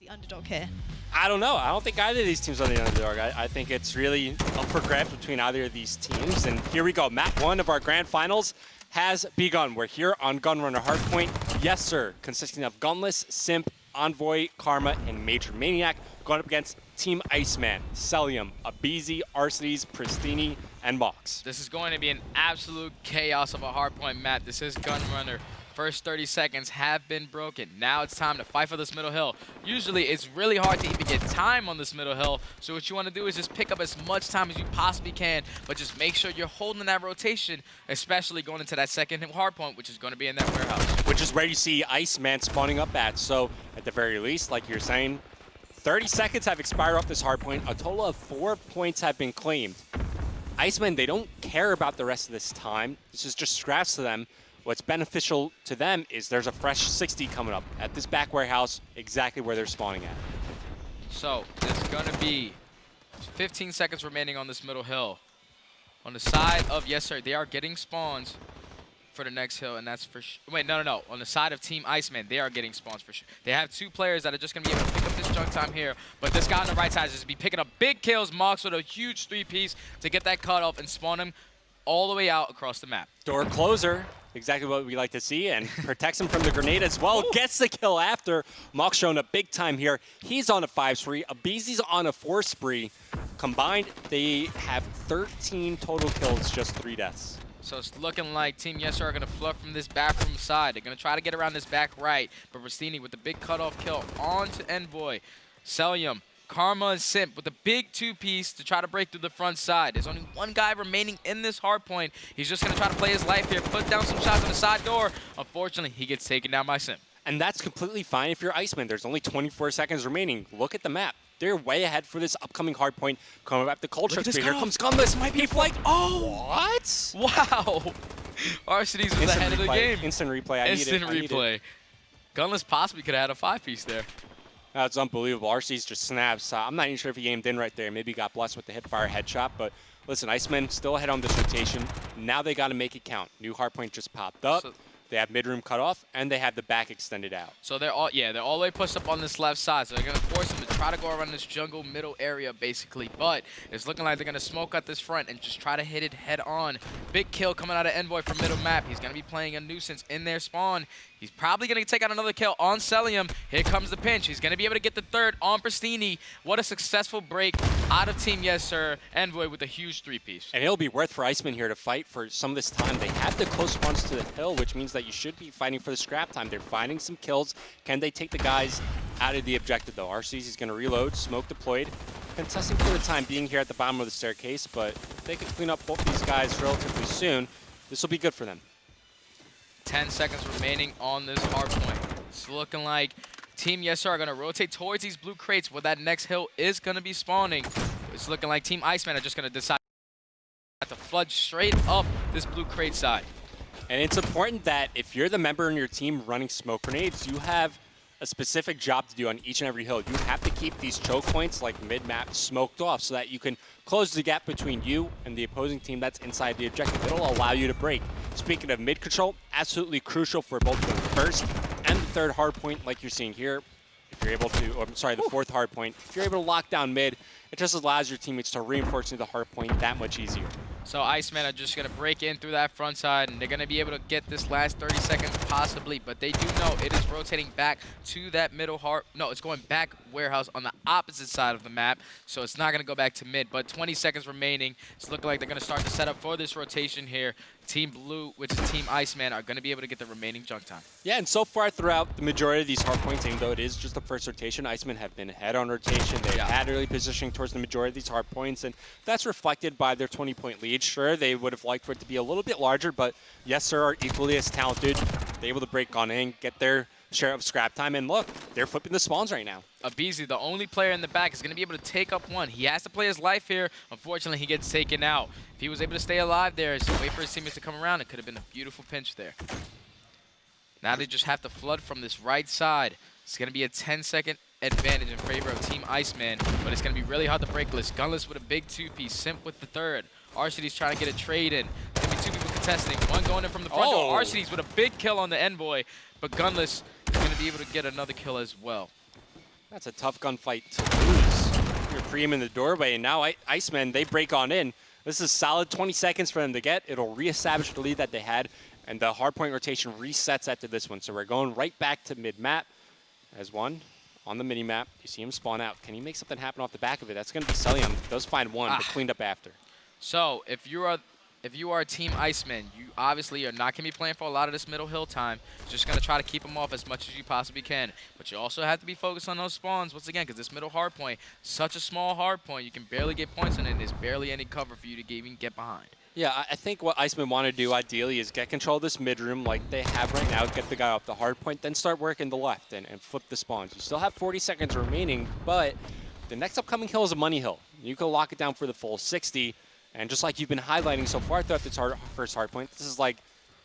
the underdog here? I don't know. I don't think either of these teams are the underdog. I think it's really up for grabs between either of these teams. And here we go. Map 1 of our grand finals has begun. We're here on Gunrunner Hardpoint. Yes, sir. Consisting of Gunless, Simp, Envoy, Karma, and Major Maniac going up against Team ICEMAN, Celium, Abizi, Arcides, Pristini, and Mox. This is going to be an absolute chaos of a hardpoint map. This is Gunrunner. First 30 seconds have been broken. Now it's time to fight for this middle hill. Usually it's really hard to even get time on this middle hill, so what you want to do is just pick up as much time as you possibly can, but just make sure you're holding that rotation, especially going into that second hardpoint, which is going to be in that warehouse. Which is where you see ICEMAN spawning up at. So at the very least, like you're saying, 30 seconds have expired off this hardpoint. A total of 4 points have been claimed. ICEMAN, they don't care about the rest of this time. This is just scraps to them. What's beneficial to them is there's a fresh 60 coming up at this back warehouse, exactly where they're spawning at. So there's going to be 15 seconds remaining on this middle hill. On the side of, yes sir, they are getting spawns for the next hill, and that's for wait, no. On the side of Team ICEMAN, they are getting spawns for sure. They have 2 players that are just going to be able to pick up this junk time here, but this guy on the right side is just be picking up big kills. Mox with a huge 3-piece to get that cut off and spawn him all the way out across the map. Door closer. Exactly what we like to see, and protects him from the grenade as well. Ooh. Gets the kill after. Mox showing up big time here. He's on a 5 spree. Abizi's on a 4 spree. Combined, they have 13 total kills, just 3 deaths. So it's looking like Team Yes Sir are going to fluff from this bathroom side. They're going to try to get around this back right, but Pristini with the big cutoff kill on to Envoy. Celium, Karma, and Simp with a big 2-piece to try to break through the front side. There's only 1 guy remaining in this hard point. He's just going to try to play his life here, put down some shots on the side door. Unfortunately, he gets taken down by Simp. And that's completely fine if you're ICEMAN. There's only 24 seconds remaining. Look at the map. They're way ahead for this upcoming hard point. Coming up the culture. Here comes Gunless. Might be flanked. Oh, what? Wow. Arcides was ahead of the game. Instant replay. Instant replay. Gunless possibly could have had a 5-piece there. That's unbelievable. Arcides just snaps. I'm not even sure if he aimed in right there. Maybe he got blessed with the hipfire headshot. But listen, ICEMAN still ahead on this rotation. Now they got to make it count. New hardpoint just popped up. They have mid-room cut off, and they have the back extended out. So they're all the way pushed up on this left side. So they're going to force them to try to go around this jungle middle area, basically. But it's looking like they're going to smoke at this front and just try to hit it head on. Big kill coming out of Envoy from middle map. He's going to be playing a nuisance in their spawn. He's probably going to take out another kill on Celium. Here comes the pinch. He's going to be able to get the 3rd on Pristini. What a successful break out of Team Yes Sir. Envoy with a huge 3-piece. And it'll be worth for ICEMAN here to fight for some of this time. They have the close ones to the hill, which means that you should be fighting for the scrap time. They're finding some kills. Can they take the guys out of the objective, though? Arcees is going to reload. Smoke deployed. Contesting for the time being here at the bottom of the staircase, but if they can clean up both these guys relatively soon, this will be good for them. 10 seconds remaining on this hard point. It's looking like Team Yes Sir are going to rotate towards these blue crates where that next hill is going to be spawning. It's looking like Team ICEMAN are just going to decide to flood straight up this blue crate side. And it's important that if you're the member in your team running smoke grenades, you have a specific job to do on each and every hill. You have to keep these choke points like mid-map smoked off so that you can close the gap between you and the opposing team that's inside the objective. It'll allow you to break. Speaking of mid control, absolutely crucial for both the first and the 3rd hard point like you're seeing here. If you're able to, or sorry, the 4th hard point. If you're able to lock down mid, it just allows your teammates to reinforce the hard point that much easier. So ICEMAN are just going to break in through that front side, and they're going to be able to get this last 30 seconds possibly, but they do know it is rotating back to that middle no, it's going back warehouse on the opposite side of the map, so it's not going to go back to mid, but 20 seconds remaining. It's looking like they're going to start to set up for this rotation here. Team Blue, which is Team ICEMAN, are going to be able to get the remaining junk time. Yeah, and so far throughout the majority of these hard points, even though it is just the first rotation, ICEMAN have been ahead on rotation. They've had early positioning towards the majority of these hard points, and that's reflected by their 20-point lead. Sure, they would have liked for it to be a little bit larger, but Yes Sir are equally as talented. They're able to break on in, get their share of scrap time, and look, they're flipping the spawns right now. Abizi, the only player in the back, is going to be able to take up 1. He has to play his life here. Unfortunately, he gets taken out. If he was able to stay alive there, so wait for his teammates to come around, it could have been a beautiful pinch there. Now they just have to flood from this right side. It's going to be a 10-second advantage in favor of Team ICEMAN, but it's going to be really hard to break this. Gunless with a big 2-piece, Simp with the 3rd. Arcides trying to get a trade in. There's going to be 2 people contesting. 1 going in from the front door. Arcides with a big kill on the Envoy, but Gunless is going to be able to get another kill as well. That's a tough gunfight to lose. You're Preem in the doorway, and now ICEMAN, they break on in. This is solid 20 seconds for them to get. It'll reestablish the lead that they had, and the hardpoint rotation resets after this one. So we're going right back to mid-map as one on the mini-map. You see him spawn out. Can he make something happen off the back of it? That's going to be Celium. Does find one, but cleaned up after. So if you are Team ICEMAN, you obviously are not going to be playing for a lot of this middle hill time. Just going to try to keep them off as much as you possibly can. But you also have to be focused on those spawns once again, because this middle hard point, such a small hard point, you can barely get points on it, and there's barely any cover for you to even get behind. Yeah, I think what ICEMAN want to do ideally is get control of this mid room like they have right now, get the guy off the hard point, then start working the left and flip the spawns. You still have 40 seconds remaining, but the next upcoming hill is a money hill. You can lock it down for the full 60. And just like you've been highlighting so far throughout this first hard point, this is like,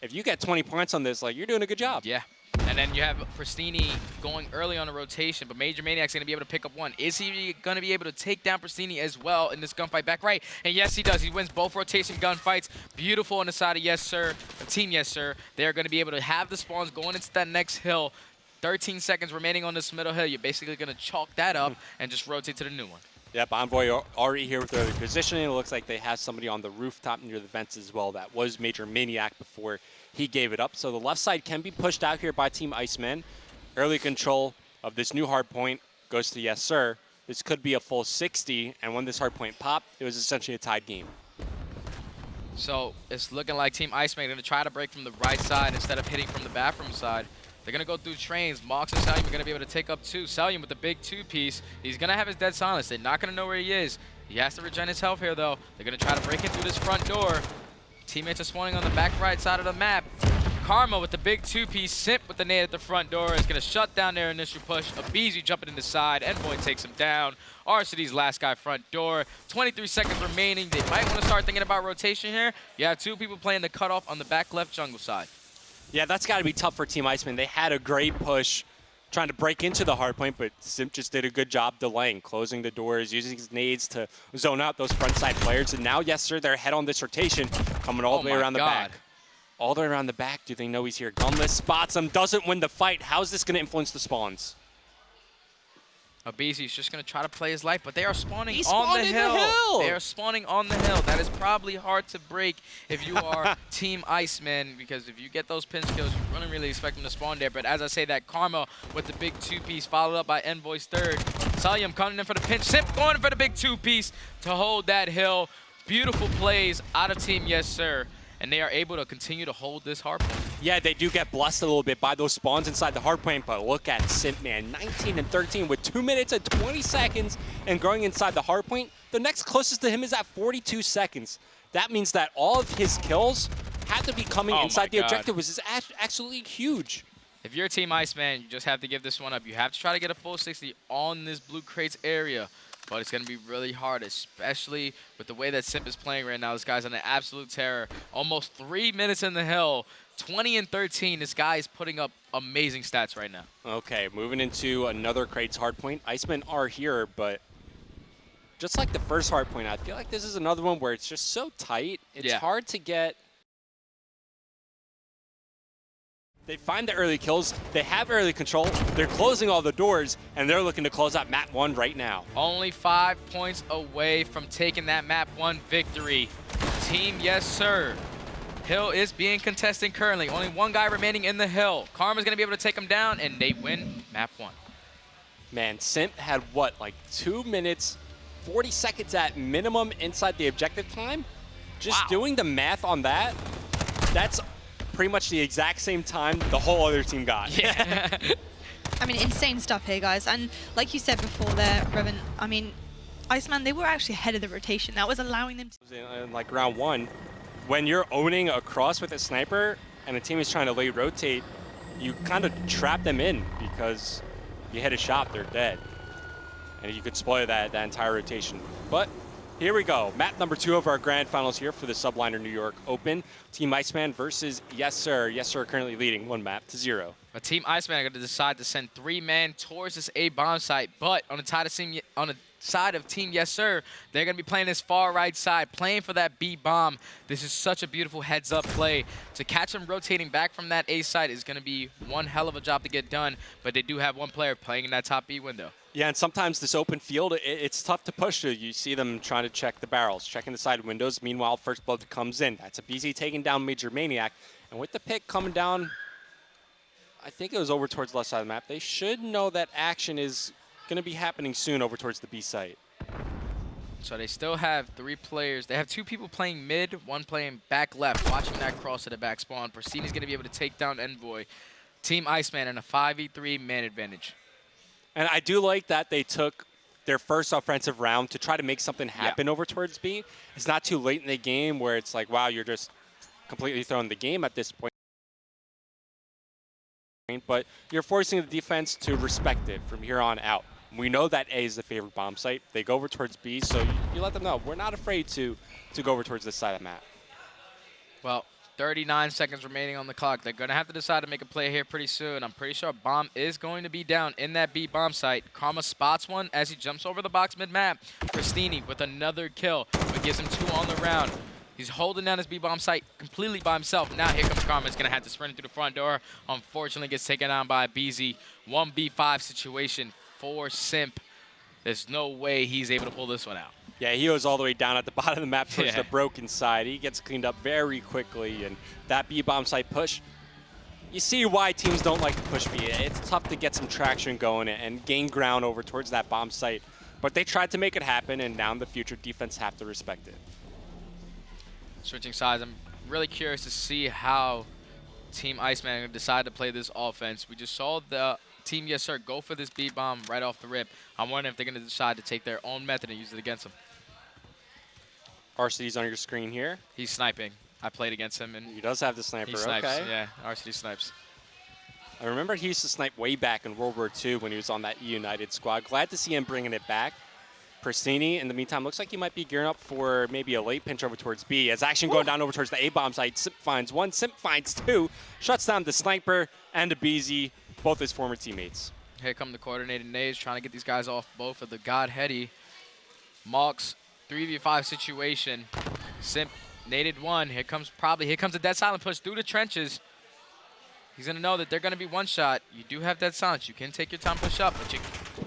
if you get 20 points on this, like, you're doing a good job. Yeah. And then you have Pristini going early on the rotation, but Major Maniac's going to be able to pick up one. Is he going to be able to take down Pristini as well in this gunfight back right? And yes, he does. He wins both rotation gunfights. Beautiful on the side of Yes Sir, Team Yes Sir. They're going to be able to have the spawns going into that next hill. 13 seconds remaining on this middle hill. You're basically going to chalk that up and just rotate to the new one. Yep, Envoy already here with early positioning. It looks like they have somebody on the rooftop near the vents as well. That was Major Maniac before he gave it up. So the left side can be pushed out here by Team ICEMAN. Early control of this new hard point goes to Yes Sir. This could be a full 60, and when this hard point popped, it was essentially a tied game. So it's looking like Team ICEMAN are going to try to break from the right side instead of hitting from the bathroom side. They're going to go through trains. Mox and Celium are going to be able to take up two. Celium with the big two-piece. He's going to have his dead silence. They're not going to know where he is. He has to regen his health here, though. They're going to try to break in through this front door. Teammates are spawning on the back right side of the map. Karma with the big two-piece. Simp with the nade at the front door is going to shut down their initial push. Abizi jumping in the side. Envoy takes him down. Arcity's last guy front door. 23 seconds remaining. They might want to start thinking about rotation here. You have two people playing the cutoff on the back left jungle side. Yeah, that's got to be tough for Team ICEMAN. They had a great push trying to break into the hard point, but Simp just did a good job delaying, closing the doors, using his nades to zone out those front side players. And now, Yes Sir, they're ahead on this rotation, coming all the way around the back. All the way around the back. Do they know he's here? Gunless spots him, doesn't win the fight. How's this going to influence the spawns? Abizi's just going to try to play his life, but they are spawning on the hill. They are spawning on the hill. That is probably hard to break if you are Team ICEMAN, because if you get those pin skills, you wouldn't really expect them to spawn there. But as I say, that Karma with the big two-piece followed up by Envoy's third. Celium coming in for the pinch. Simp going in for the big two-piece to hold that hill. Beautiful plays out of Team Yes Sir. And they are able to continue to hold this hard point. Yeah, they do get blessed a little bit by those spawns inside the hard point, but look at Simp, man. 19 and 13 with 2 minutes and 20 seconds and going inside the hard point. The next closest to him is at 42 seconds. That means that all of his kills have to be coming inside the objective, which is absolutely huge. If you're Team ICEMAN, you just have to give this one up. You have to try to get a full 60 on this blue crates area. But it's going to be really hard, especially with the way that Simp is playing right now. This guy's on an absolute terror. Almost 3 minutes in the hill, 20 and 13. This guy is putting up amazing stats right now. Okay, moving into another crates hard point. ICEMAN are here, but just like the first hard point, I feel like this is another one where it's just so tight. It's hard to get. They find the early kills, they have early control, they're closing all the doors, and they're looking to close out map 1 right now. Only 5 points away from taking that map 1 victory. Team Yes Sir. Hill is being contested currently. Only one guy remaining in the hill. Karma's going to be able to take him down, and they win map 1. Man, Simp had what, like 2 minutes, 40 seconds at minimum inside the objective time? Just doing the math on that, that's pretty much the exact same time the whole other team got. Yeah. I mean, insane stuff here, guys. And like you said before there, Revan, I mean, ICEMAN, they were actually ahead of the rotation. That was allowing them to... In like round 1, when you're owning a cross with a sniper and a team is trying to late rotate, you kind of trap them in because you hit a shot, they're dead. And you could spoil that entire rotation. But here we go. Map number 2 of our grand finals here for the Subliner New York Open. Team ICEMAN versus Yes Sir. Yes Sir currently leading 1 map to 0. But Team ICEMAN are going to decide to send 3 men towards this A bomb site, but on the side of Team Yes Sir, they're going to be playing this far right side, playing for that B bomb. This is such a beautiful heads-up play. To catch them rotating back from that A side is going to be one hell of a job to get done, but they do have one player playing in that top B window. Yeah, and sometimes this open field, it's tough to push to. You see them trying to check the barrels, checking the side windows. Meanwhile, First Blood comes in. That's a BZ taking down Major Maniac. And with the pick coming down, I think it was over towards the left side of the map, they should know that action is going to be happening soon over towards the B site. So they still have 3 players. They have 2 people playing mid, 1 playing back left, watching that cross to the back spawn. Pristini's going to be able to take down Envoy. Team ICEMAN in a 5v3 man advantage. And I do like that they took their first offensive round to try to make something happen over towards B. It's not too late in the game where it's like, wow, you're just completely throwing the game at this point. But you're forcing the defense to respect it from here on out. We know that A is the favorite bomb site. They go over towards B, so you let them know we're not afraid to go over towards this side of the map. Well, 39 seconds remaining on the clock. They're going to have to decide to make a play here pretty soon. I'm pretty sure bomb is going to be down in that B bomb site. Karma spots one as he jumps over the box mid-map. Pristini with another kill, but gives him 2 on the round. He's holding down his B bomb site completely by himself. Now here comes Karma. He's going to have to sprint through the front door. Unfortunately, gets taken down by BZ. 1v5 situation for Simp. There's no way he's able to pull this one out. Yeah, he goes all the way down at the bottom of the map towards the broken side. He gets cleaned up very quickly, and that B-bomb site push, you see why teams don't like to push B. It's tough to get some traction going and gain ground over towards that bomb site. But they tried to make it happen, and now in the future, defense have to respect it. Switching sides, I'm really curious to see how Team ICEMAN decide to play this offense. We just saw the Team Yes Sir go for this B-bomb right off the rip. I'm wondering if they're going to decide to take their own method and use it against them. RCD's on your screen here. He's sniping. I played against him, and he does have the sniper. He snipes. Okay. Yeah, RCD snipes. I remember he used to snipe way back in World War II when he was on that United squad. Glad to see him bringing it back. Pristini, in the meantime, looks like he might be gearing up for maybe a late pinch over towards B. As action going down over towards the A-bomb site, Simp finds 1, Simp finds 2, shuts down the sniper and the BZ, both his former teammates. Here come the coordinated nades, trying to get these guys off both of the God Heady. Mox, 3v5 situation. Simp naded 1. Here comes a dead silent push through the trenches. He's going to know that they're going to be one shot. You do have dead silence. You can take your time, push up, but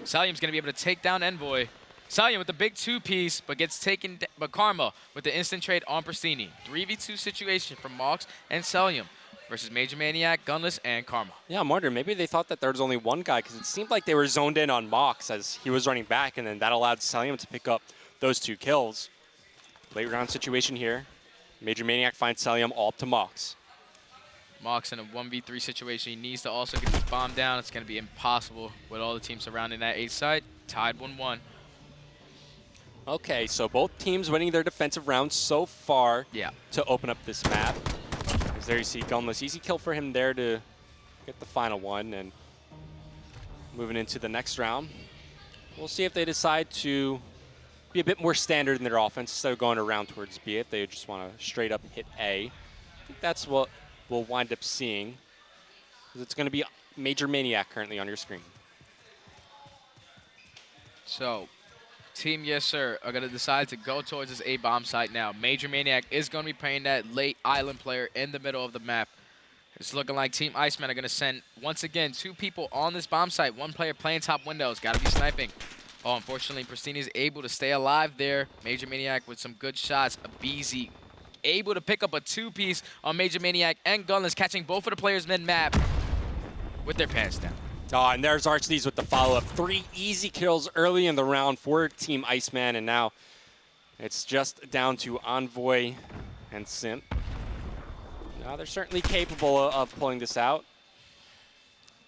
Salyum's going to be able to take down Envoy. Salyum with the big 2-piece, but gets taken. But Karma with the instant trade on Pristini. 3v2 situation from Mox and Salyum versus Major Maniac, Gunless, and Karma. Yeah, I'm wondering, maybe they thought that there was only one guy because it seemed like they were zoned in on Mox as he was running back, and then that allowed Salyum to pick up those 2 kills. Late round situation here. Major Maniac finds Salyum all up to Mox. Mox in a 1v3 situation. He needs to also get this bomb down. It's going to be impossible with all the teams surrounding that A site. Tied 1-1. Okay, so both teams winning their defensive rounds so far to open up this map. As there you see Gunless. Easy kill for him there to get the final one. And moving into the next round, we'll see if they decide to be a bit more standard in their offense instead of going around towards B, if they just want to straight up hit A. I think that's what we'll wind up seeing. It's going to be Major Maniac currently on your screen. So Team Yes Sir are going to decide to go towards this A-bomb site now. Major Maniac is going to be playing that late island player in the middle of the map. It's looking like Team ICEMAN are going to send, once again, 2 people on this bomb site. 1 player playing top windows. Got to be sniping. Oh, unfortunately, Pristini is able to stay alive there. Major Maniac with some good shots. A BZ able to pick up a 2-piece on Major Maniac and Gunless, catching both of the players mid-map with their pants down. Oh, and there's Archdies with the follow-up. 3 easy kills early in the round for Team ICEMAN, and now it's just down to Envoy and Simp. Now they're certainly capable of pulling this out.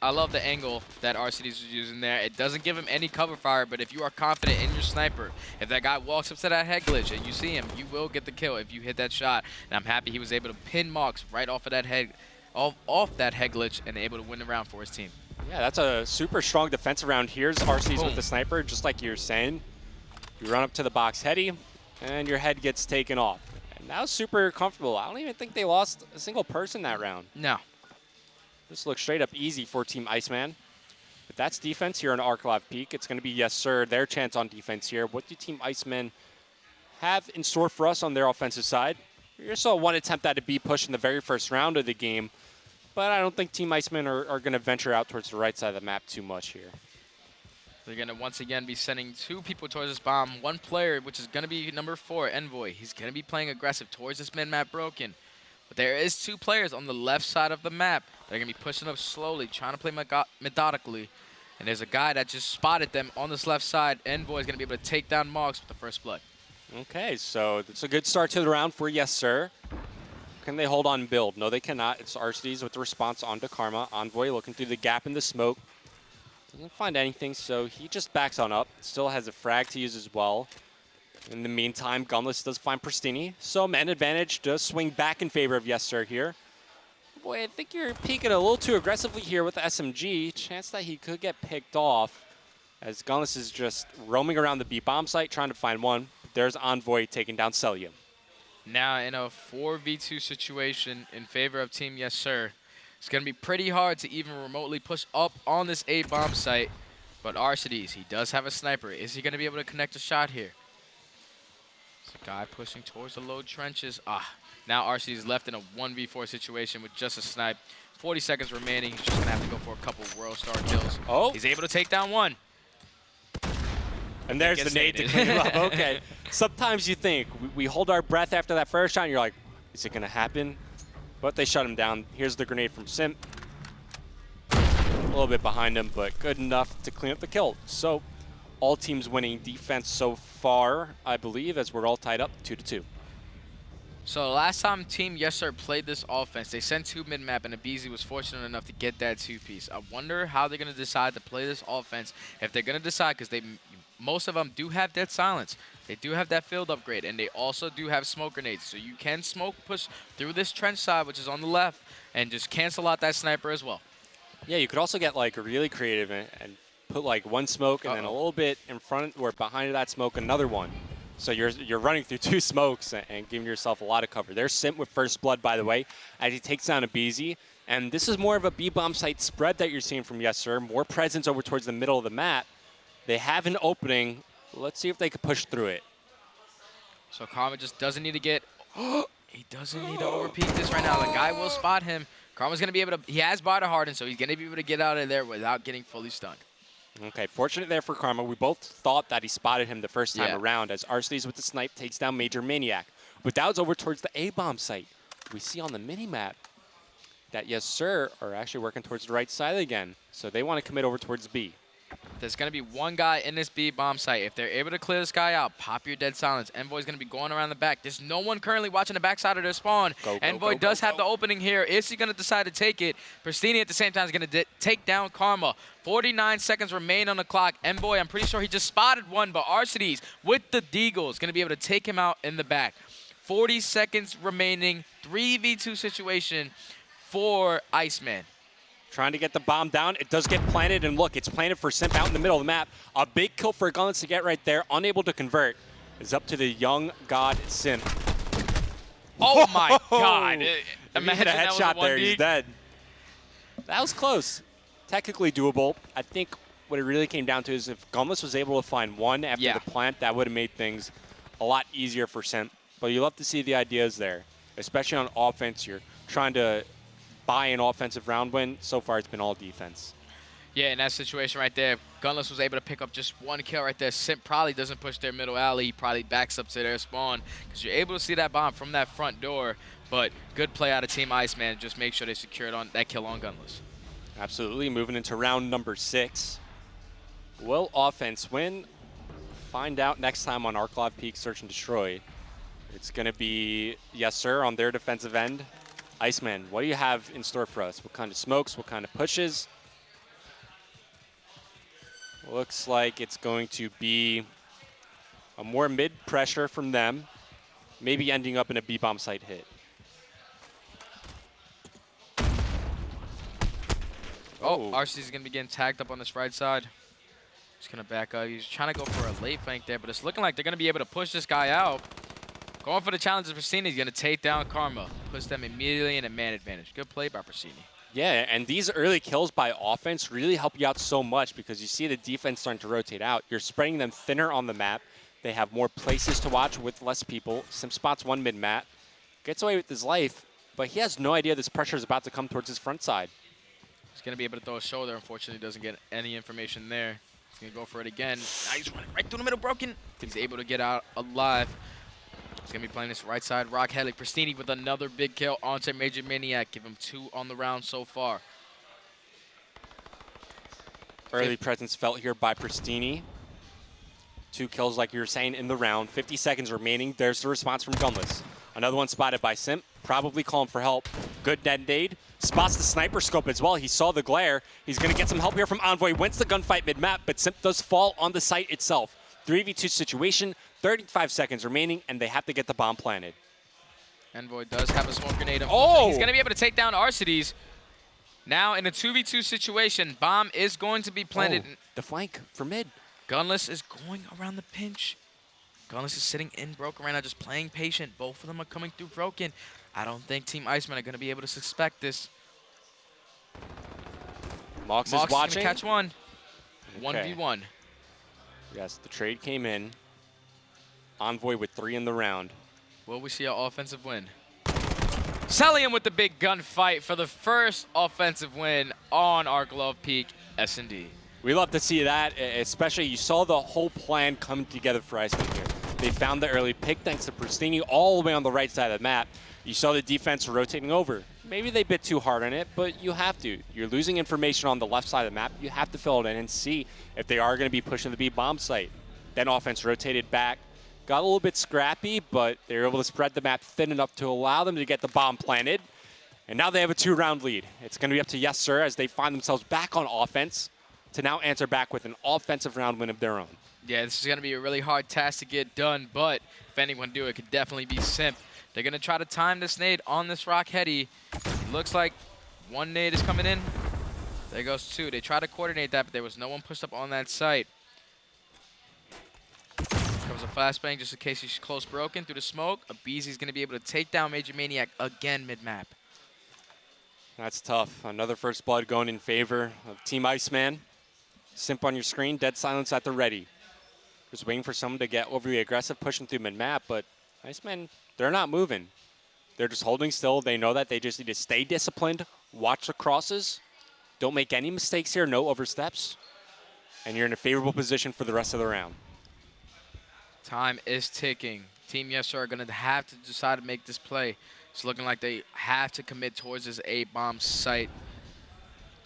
I love the angle that RCDs was using there. It doesn't give him any cover fire, but if you are confident in your sniper, if that guy walks up to that head glitch and you see him, you will get the kill if you hit that shot. And I'm happy he was able to pin Mox right off of that head, off that head glitch, and able to win the round for his team. Yeah, that's a super strong defensive round. Here's RCDs with the sniper, just like you were saying. You run up to the box heady, and your head gets taken off. And that was super comfortable. I don't even think they lost a single person that round. No. This looks straight up easy for Team ICEMAN. But that's defense here in Arclive Peak. It's going to be Yes Sir, their chance on defense here. What do Team ICEMAN have in store for us on their offensive side? We saw one attempt at a B push in the very first round of the game, but I don't think Team ICEMAN are going to venture out towards the right side of the map too much here. They're going to once again be sending 2 people towards this bomb. 1 player, which is going to be number 4, Envoy. He's going to be playing aggressive towards this mid-map Broken. But there is 2 players on the left side of the map. They're going to be pushing up slowly, trying to play methodically. And there's a guy that just spotted them on this left side. Envoy is going to be able to take down Moggs with the first blood. Okay, so it's a good start to the round for Yes Sir. Can they hold on and build? No, they cannot. It's Arcedes with the response onto Karma. Envoy looking through the gap in the smoke. Doesn't find anything, so he just backs on up. Still has a frag to use as well. In the meantime, Gunless does find Pristini. So man advantage does swing back in favor of Yes Sir here. Boy, I think you're peeking a little too aggressively here with the SMG. Chance that he could get picked off as Gunless is just roaming around the B bomb site trying to find one. There's Envoy taking down Celia. Now in a 4v2 situation in favor of Team Yes Sir. It's going to be pretty hard to even remotely push up on this A bomb site. But Arcedes, he does have a sniper. Is he going to be able to connect a shot here? It's a guy pushing towards the low trenches. Now Arcedes left in a 1v4 situation with just a snipe. 40 seconds remaining. He's just going to have to go for a couple World Star kills. Oh. He's able to take down 1. And there's the nade to clean him up. Okay. Sometimes you think, we hold our breath after that first shot, and you're like, is it going to happen? But they shut him down. Here's the grenade from Simp. A little bit behind him, but good enough to clean up the kill. So all teams winning defense so far, I believe, as we're all tied up 2-2. So last time Team Yes Sir played this offense, they sent 2 mid-map, and Abizi was fortunate enough to get that 2-piece. I wonder how they're going to decide to play this offense. If they're going to decide, because most of them do have Dead Silence. They do have that field upgrade, and they also do have smoke grenades. So you can smoke push through this trench side, which is on the left, and just cancel out that sniper as well. Yeah, you could also get like really creative and put like 1 smoke and then a little bit in front or behind that smoke another one. So you're running through 2 smokes and giving yourself a lot of cover. There's Simp with first blood, by the way, as he takes down Abizi. And this is more of a B-bomb site spread that you're seeing from Yes Sir. More presence over towards the middle of the map. They have an opening. Let's see if they can push through it. So Karma just doesn't need to get... he doesn't need to overpeak this right now. The guy will spot him. Karma's going to be able to... He has Body Harden, so he's going to be able to get out of there without getting fully stunned. Okay, fortunate there for Karma. We both thought that he spotted him the first time around as Arcedes with the snipe takes down Major Maniac. But that was over towards the A-bomb site. We see on the mini-map that Yes Sir are actually working towards the right side again. So they want to commit over towards B. There's going to be 1 guy in this B bomb site. If they're able to clear this guy out, pop your Dead Silence. Envoy's going to be going around the back. There's no one currently watching the backside of their spawn. Envoy does have the opening here. Is he going to decide to take it? Pristini at the same time is going to take down Karma. 49 seconds remain on the clock. Envoy, I'm pretty sure he just spotted 1, but Arcedes with the Deagle is going to be able to take him out in the back. 40 seconds remaining. 3v2 situation for ICEMAN. Trying to get the bomb down. It does get planted, and look, it's planted for Simp out in the middle of the map. A big kill for Gunless to get right there. Unable to convert. It's up to the young god Simp. Oh my god. Imagine a headshot there, he's dead. That was close. Technically doable. I think what it really came down to is if Gunless was able to find 1 after the plant, that would have made things a lot easier for Simp. But you love to see the ideas there, especially on offense. You're trying to buy an offensive round win. So far, it's been all defense. Yeah, in that situation right there, Gunless was able to pick up just 1 kill right there. Simp probably doesn't push their middle alley. He probably backs up to their spawn because you're able to see that bomb from that front door. But good play out of Team ICEMAN. Just make sure they secured on that kill on Gunless. Absolutely. Moving into round number 6. Will offense win? Find out next time on Arclive Peak Search and Destroy. It's going to be Yes Sir on their defensive end. ICEMAN, what do you have in store for us? What kind of smokes? What kind of pushes? Looks like it's going to be a more mid-pressure from them, maybe ending up in a B-bomb site hit. Oh, Arcedes is going to be getting tagged up on this right side. He's going to back up. He's trying to go for a late flank there, but it's looking like they're going to be able to push this guy out. Going for the challenge of Pristini. He's going to take down Karma. Puts them immediately in a man advantage. Good play by Pristini. Yeah, and these early kills by offense really help you out so much because you see the defense starting to rotate out. You're spreading them thinner on the map. They have more places to watch with less people. Sim spots one mid-map, gets away with his life, but he has no idea this pressure is about to come towards his front side. He's going to be able to throw a shoulder. Unfortunately, doesn't get any information there. He's going to go for it again. He's running right through the middle, broken. He's able to get out alive. He's going to be playing this right side. Rock Helic. Pristini with another big kill onto Major Maniac. Give him 2 on the round so far. Early presence felt here by Pristini. 2 kills, like you were saying, in the round. 50 seconds remaining. There's the response from Gunless. Another one spotted by Simp. Probably calling for help. Good net nade. Spots the sniper scope as well. He saw the glare. He's going to get some help here from Envoy. Wins the gunfight mid-map, but Simp does fall on the site itself. 3v2 situation. 35 seconds remaining, and they have to get the bomb planted. Envoy does have a smoke grenade. Oh! He's going to be able to take down Arcides. Now, in a 2v2 situation, bomb is going to be planted. Oh, the flank for mid. Gunless is going around the pinch. Gunless is sitting in Broken right now, just playing patient. Both of them are coming through Broken. I don't think Team ICEMAN are going to be able to suspect this. Mox is watching. Gonna catch one. Okay. 1v1. Yes, the trade came in. Envoy with 3 in the round. Will we see an offensive win? Celium with the big gunfight for the first offensive win on our Glove Peak S&D. We love to see that, especially you saw the whole plan come together for ICEMAN here. They found the early pick thanks to Pristini all the way on the right side of the map. You saw the defense rotating over. Maybe they bit too hard on it, but you have to. You're losing information on the left side of the map. You have to fill it in and see if they are going to be pushing the B bomb site. Then offense rotated back. Got a little bit scrappy, but they were able to spread the map thin enough to allow them to get the bomb planted. And now they have a 2-round lead. It's going to be up to Yes Sir as they find themselves back on offense to now answer back with an offensive round win of their own. Yeah, this is going to be a really hard task to get done, but if anyone do, it could definitely be Simp. They're going to try to time this nade on this Rock Heady. It looks like 1 nade is coming in. There goes 2. They try to coordinate that, but there was no one pushed up on that site. Comes a flashbang just in case he's close broken through the smoke. Abeezy's going to be able to take down Major Maniac again mid-map. That's tough. Another first blood going in favor of Team ICEMAN. Simp on your screen, dead silence at the ready. Just waiting for someone to get overly aggressive, pushing through mid-map, but ICEMAN, they're not moving. They're just holding still. They know that they just need to stay disciplined, watch the crosses, don't make any mistakes here, no oversteps, and you're in a favorable position for the rest of the round. Time is ticking. Team Yes Sir are going to have to decide to make this play. It's looking like they have to commit towards this A-bomb site.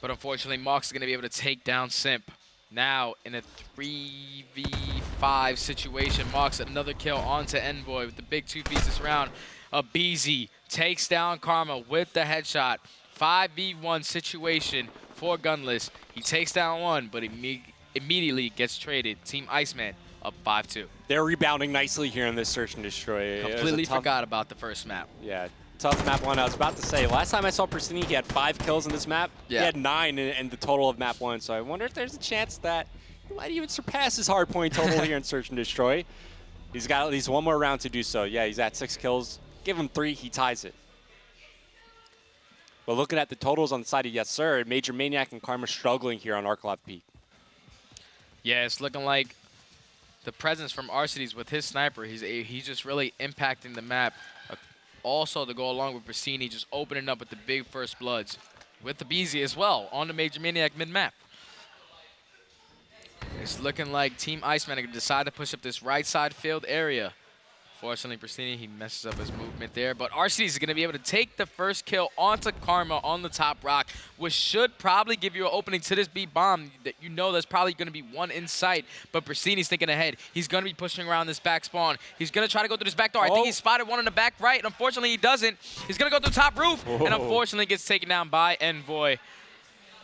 But unfortunately, Mox is going to be able to take down Simp. Now, in a 3v5 situation, Mox another kill onto Envoy with the big 2 pieces round. Abeezy takes down Karma with the headshot. 5v1 situation for Gunless. He takes down 1, but immediately gets traded. Team ICEMAN up 5-2. They're rebounding nicely here in this search and destroy. Completely forgot about the first map. Yeah, tough map 1. I was about to say, last time I saw Pristini, he had 5 kills in this map. Yeah. He had 9 in the total of map 1, so I wonder if there's a chance that he might even surpass his hard point total here in search and destroy. He's got at least 1 more round to do so. Yeah, he's at 6 kills. Give him 3, he ties it. But looking at the totals on the side of Yes Sir, Major Maniac and Karma struggling here on Arclov Peak. Yeah, it's looking like the presence from Arcides with his sniper, he's just really impacting the map. Also, to go along with Pristini, just opening up with the big first bloods. With the Abeezy as well, on the Major Maniac mid-map. It's looking like Team ICEMAN are going to decide to push up this right side field area. Fortunately, Pristini, he messes up his movement there. But Arcides is going to be able to take the first kill onto Karma on the top rock, which should probably give you an opening to this B-bomb. That you know there's probably going to be 1 in sight. But Pristini's thinking ahead. He's going to be pushing around this back spawn. He's going to try to go through this back door. I think he spotted 1 on the back right. And unfortunately, he doesn't. He's going to go through the top roof. And unfortunately, gets taken down by Envoy.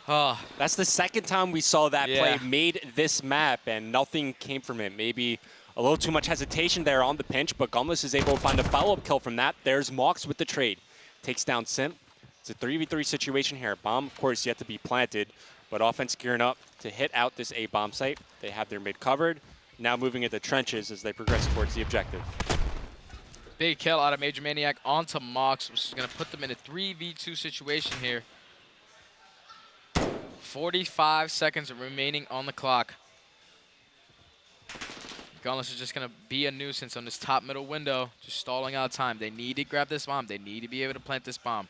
Oh. That's the second time we saw that play made this map, and nothing came from it. Maybe a little too much hesitation there on the pinch, but Gunless is able to find a follow-up kill from that. There's Mox with the trade. Takes down Simp. It's a 3v3 situation here. Bomb, of course, yet to be planted, but offense gearing up to hit out this A-bomb site. They have their mid covered. Now moving into trenches as they progress towards the objective. Big kill out of Major Maniac onto Mox, which is going to put them in a 3v2 situation here. 45 seconds remaining on the clock. Gunless is just going to be a nuisance on this top middle window, just stalling out time. They need to grab this bomb. They need to be able to plant this bomb.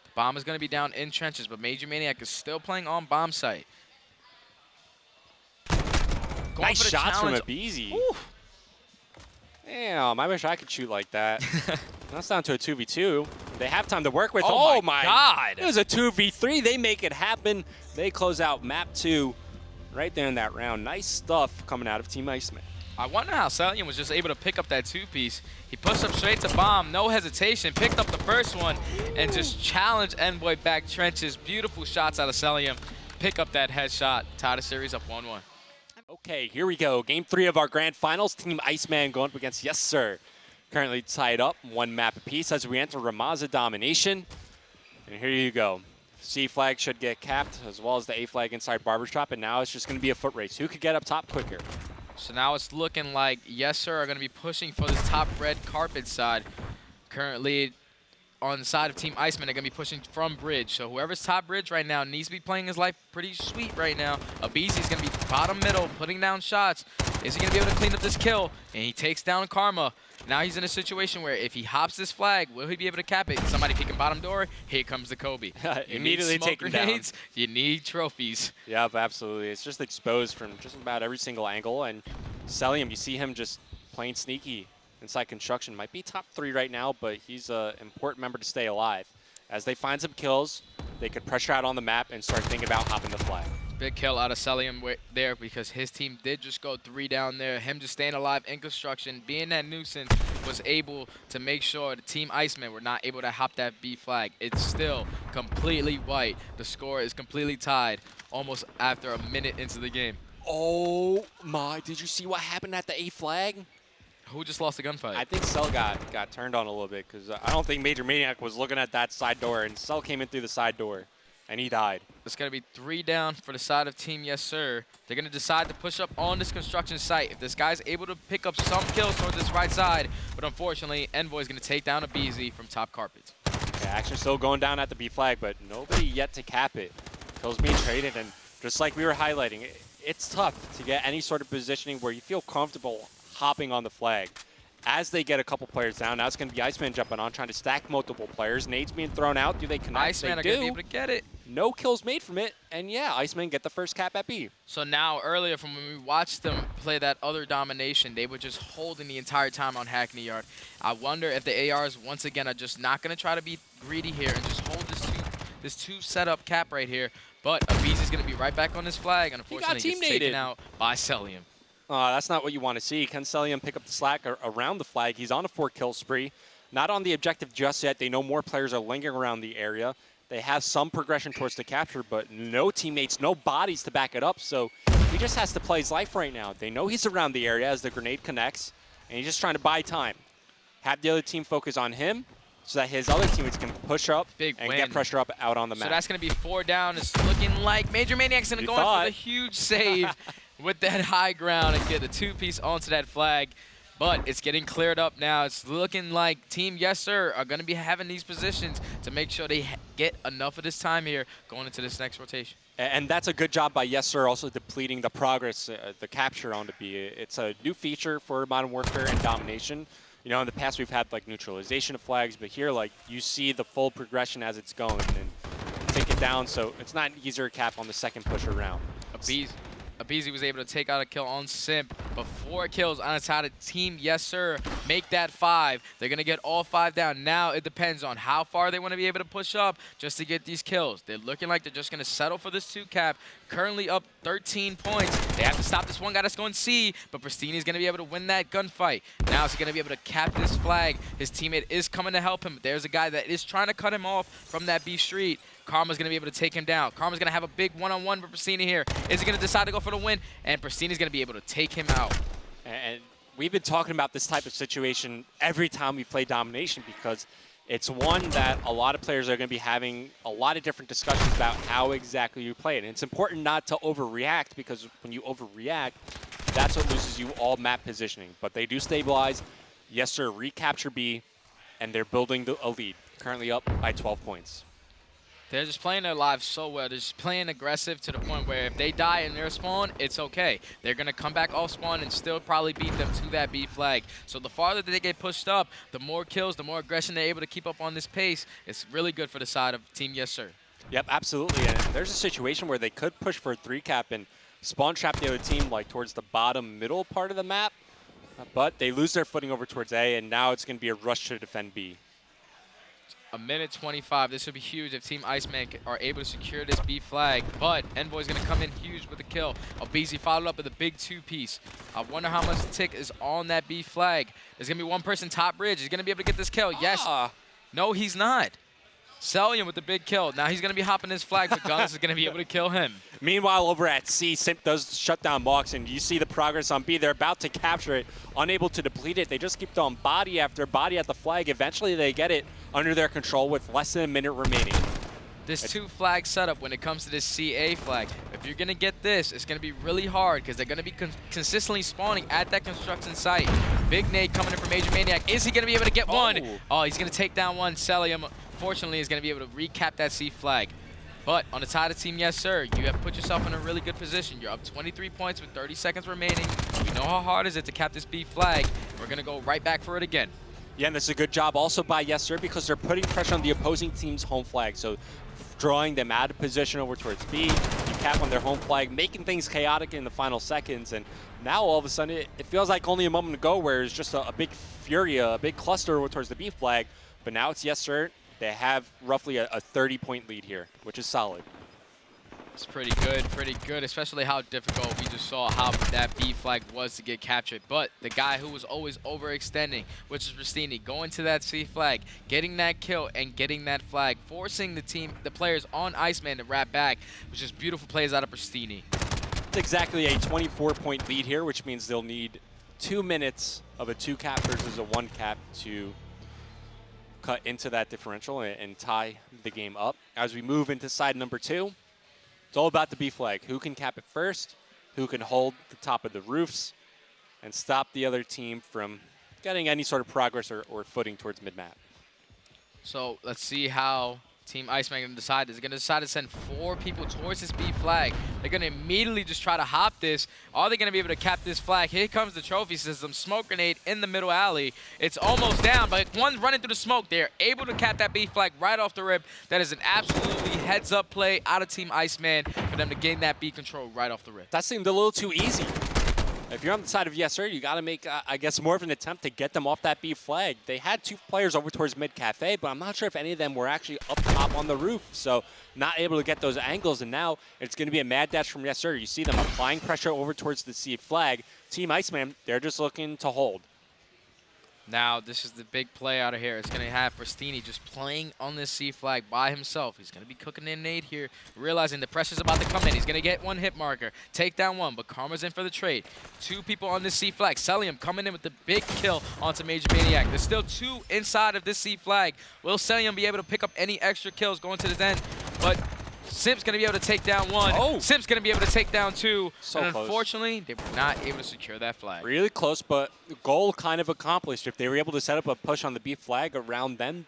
The bomb is going to be down in trenches, but Major Maniac is still playing on bomb site. Nice shots from Abizi. Damn, I wish I could shoot like that. That's down to a 2v2. They have time to work with. Oh my God. It was a 2v3. They make it happen. They close out map 2 right there in that round. Nice stuff coming out of Team ICEMAN. I wonder how Celium was just able to pick up that 2-piece. He pushed up straight to bomb, no hesitation, picked up the first one, and just challenged Envoy back trenches. Beautiful shots out of Celium. Pick up that headshot. Tie the series up 1-1. Okay, here we go. Game 3 of our grand finals. Team ICEMAN going up against Yes Sir. Currently tied up, 1 map apiece as we enter Ramaza domination. And here you go. C flag should get capped, as well as the A flag inside Barbershop, and now it's just going to be a foot race. Who could get up top quicker? So now it's looking like Yes Sir are going to be pushing for this top red carpet side. Currently on the side of Team ICEMAN, they're going to be pushing from bridge. So whoever's top bridge right now needs to be playing his life pretty sweet right now. Abizi's going to be bottom middle, putting down shots. Is he going to be able to clean up this kill? And he takes down Karma. Now he's in a situation where if he hops this flag, will he be able to cap it? Somebody peeking bottom door. Here comes the Kobe. Immediately take him down. You need trophies. Yep, absolutely. It's just exposed from just about every single angle. And Celium, you see him just playing sneaky inside construction. Might be top 3 right now, but he's an important member to stay alive. As they find some kills, they could pressure out on the map and start thinking about hopping the flag. Big kill out of Celium there because his team did just go 3 down there. Him just staying alive in construction, being that nuisance, was able to make sure the Team ICEMAN were not able to hop that B flag. It's still completely white. The score is completely tied almost after a minute into the game. Oh my, did you see what happened at the A flag? Who just lost the gunfight? I think Cell got turned on a little bit because I don't think Major Maniac was looking at that side door, and Cell came in through the side door, and he died. It's going to be 3 down for the side of Team Yes Sir. They're going to decide to push up on this construction site. If this guy's able to pick up some kills towards this right side, but unfortunately, Envoy is going to take down Abizi from top carpets. Yeah, action still going down at the B flag, but nobody yet to cap it. Kills being traded, and just like we were highlighting, it's tough to get any sort of positioning where you feel comfortable hopping on the flag. As they get a couple players down, now it's going to be ICEMAN jumping on, trying to stack multiple players. Nades being thrown out. Do they connect? ICEMAN are going to be able to get it. No kills made from it, and yeah, ICEMAN get the first cap at B. So now, earlier from when we watched them play that other domination, they were just holding the entire time on Hackney Yard. I wonder if the ARs, once again, are just not going to try to be greedy here and just hold this two setup cap right here. But Abizi's going to be right back on his flag, and unfortunately he gets taken out by Celium. That's not what you want to see. Can Celium pick up the slack around the flag? He's on a 4-kill spree. Not on the objective just yet. They know more players are lingering around the area. They have some progression towards the capture, but no teammates, no bodies to back it up. So he just has to play his life right now. They know he's around the area as the grenade connects, and he's just trying to buy time. Have the other team focus on him so that his other teammates can push up and get pressure up out on the map. So that's going to be 4 down. It's looking like Major Maniac's going to go in for the huge save with that high ground and get a 2-piece onto that flag. But it's getting cleared up now. It's looking like Team Yes Sir are going to be having these positions to make sure they get enough of this time here going into this next rotation. And that's a good job by Yes Sir, also depleting the progress, the capture onto B. It's a new feature for Modern Warfare and Domination. You know, in the past we've had like neutralization of flags, but here like you see the full progression as it's going and take it down, so it's not an easier cap on the second push around. Abizi was able to take out a kill on Simp, but 4 kills on its side of Team Yes Sir make that 5. They're going to get all 5 down. Now it depends on how far they want to be able to push up just to get these kills. They're looking like they're just going to settle for this 2 cap, currently up 13 points. They have to stop this one guy that's going C, but Pristini's going to be able to win that gunfight. Now he's going to be able to cap this flag. His teammate is coming to help him. There's a guy that is trying to cut him off from that B street. Karma's going to be able to take him down. Karma's going to have a big one-on-one with Pristini here. Is he going to decide to go for the win? And Pristini's going to be able to take him out. And we've been talking about this type of situation every time we play Domination because it's one that a lot of players are going to be having a lot of different discussions about how exactly you play it. And it's important not to overreact because when you overreact, that's what loses you all map positioning. But they do stabilize. Yes, sir, recapture B, and they're building a lead. Currently up by 12 points. They're just playing their lives so well. They're just playing aggressive to the point where if they die in their spawn, it's okay. They're going to come back off spawn and still probably beat them to that B flag. So the farther that they get pushed up, the more kills, the more aggression they're able to keep up on this pace. It's really good for the side of Team Yes Sir. Yep, absolutely. And there's a situation where they could push for a 3-cap and spawn trap the other team like towards the bottom middle part of the map. But they lose their footing over towards A, and now it's going to be a rush to defend B. A minute 25. This would be huge if Team ICEMAN are able to secure this B flag. But Envoy's going to come in huge with a kill. Albizi followed up with a big 2-piece. I wonder how much tick is on that B flag. There's going to be one person top bridge. He's going to be able to get this kill. Yes. No, he's not. Celium with the big kill. Now he's going to be hopping his flag, but Guns is going to be able to kill him. Meanwhile, over at C, Simp does shut down Mox, and you see the progress on B. They're about to capture it, unable to deplete it. They just keep throwing body after body at the flag. Eventually, they get it under their control with less than a minute remaining. This 2-flag setup when it comes to this CA flag, if you're going to get this, it's going to be really hard because they're going to be consistently spawning at that construction site. Big nade coming in from Major Maniac. Is he going to be able to get one? Oh, he's going to take down one. Celium, fortunately, is going to be able to recap that C flag. But on the side of Team Yes Sir, you have put yourself in a really good position. You're up 23 points with 30 seconds remaining. We know how hard it is to cap this B flag. We're going to go right back for it again. Yeah, and this is a good job also by Yes Sir because they're putting pressure on the opposing team's home flag. So drawing them out of position over towards B, you cap on their home flag, making things chaotic in the final seconds. And now all of a sudden, it feels like only a moment ago where it's just a big fury, a big cluster over towards the B flag. But now it's Yes Sir. They have roughly a 30-point lead here, which is solid. It's pretty good, especially how difficult we just saw how that B flag was to get captured. But the guy who was always overextending, which is Rustini, going to that C flag, getting that kill and getting that flag, forcing the players on ICEMAN to wrap back, which is beautiful plays out of Rustini. It's exactly a 24-point lead here, which means they'll need 2 minutes of a 2-cap versus a 1-cap to cut into that differential and tie the game up. As we move into side number 2, it's all about the B flag. Who can cap it first? Who can hold the top of the roofs and stop the other team from getting any sort of progress or footing towards mid-map? So let's see how Team ICEMAN going to decide. They're going to decide to send 4 people towards this B flag. They're going to immediately just try to hop this. Are they going to be able to cap this flag? Here comes the trophy system. Smoke grenade in the middle alley. It's almost down, but one running through the smoke. They're able to cap that B flag right off the rip. That is an absolutely heads-up play out of Team ICEMAN for them to gain that B control right off the rip. That seemed a little too easy. If you're on the side of Yes Sir, you got to make, I guess, more of an attempt to get them off that B flag. They had 2 players over towards mid-cafe, but I'm not sure if any of them were actually up top on the roof, so not able to get those angles. And now it's going to be a mad dash from Yes Sir. You see them applying pressure over towards the C flag. Team ICEMAN, they're just looking to hold. Now, this is the big play out of here. It's going to have Pristini just playing on this C flag by himself. He's going to be cooking in nade here, realizing the pressure's about to come in. He's going to get 1 hit marker, take down 1, but Karma's in for the trade. 2 people on this C flag. Celium coming in with the big kill onto Major Maniac. There's still 2 inside of this C flag. Will Celium be able to pick up any extra kills going to the end? But Simp's going to be able to take down 1. Oh. Simp's going to be able to take down 2. So and close. Unfortunately, they were not able to secure that flag. Really close, but goal kind of accomplished. If they were able to set up a push on the B flag around them,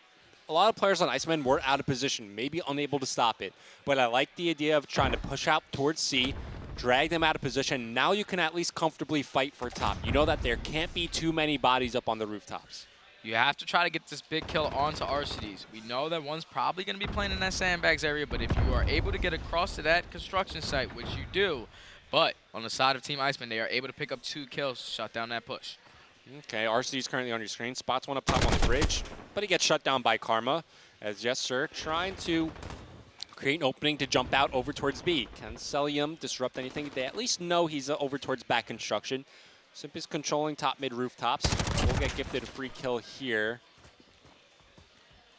a lot of players on ICEMAN were out of position, maybe unable to stop it. But I like the idea of trying to push out towards C, drag them out of position. Now you can at least comfortably fight for top. You know that there can't be too many bodies up on the rooftops. You have to try to get this big kill onto RCDs. We know that one's probably going to be playing in that sandbags area, but if you are able to get across to that construction site, which you do, but on the side of Team ICEMAN, they are able to pick up 2 kills to shut down that push. Okay, RCD is currently on your screen. Spots one up top on the bridge, but he gets shut down by Karma, as Yes Sir trying to create an opening to jump out over towards B. Can Celium disrupt anything? They at least know he's over towards back construction. Simp is controlling top mid rooftops. We'll get gifted a free kill here.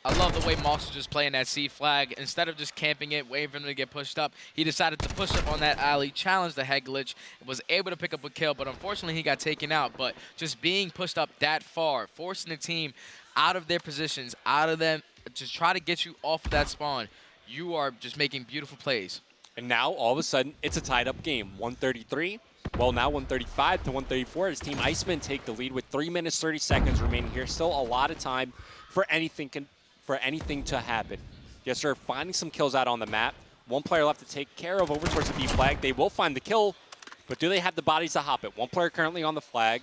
I love the way Mox is just playing that C flag. Instead of just camping it, waiting for him to get pushed up, he decided to push up on that alley, challenge the head glitch, was able to pick up a kill, but unfortunately he got taken out. But just being pushed up that far, forcing the team out of their positions, out of them, just try to get you off of that spawn, you are just making beautiful plays. And now, all of a sudden, it's a tied-up game. 133. Well, now 135 to 134 as Team ICEMAN take the lead with 3 minutes 30 seconds remaining here. Still a lot of time for anything to happen. Yes, sir, finding some kills out on the map. One player left to take care of over towards the B flag. They will find the kill, but do they have the bodies to hop it? One player currently on the flag.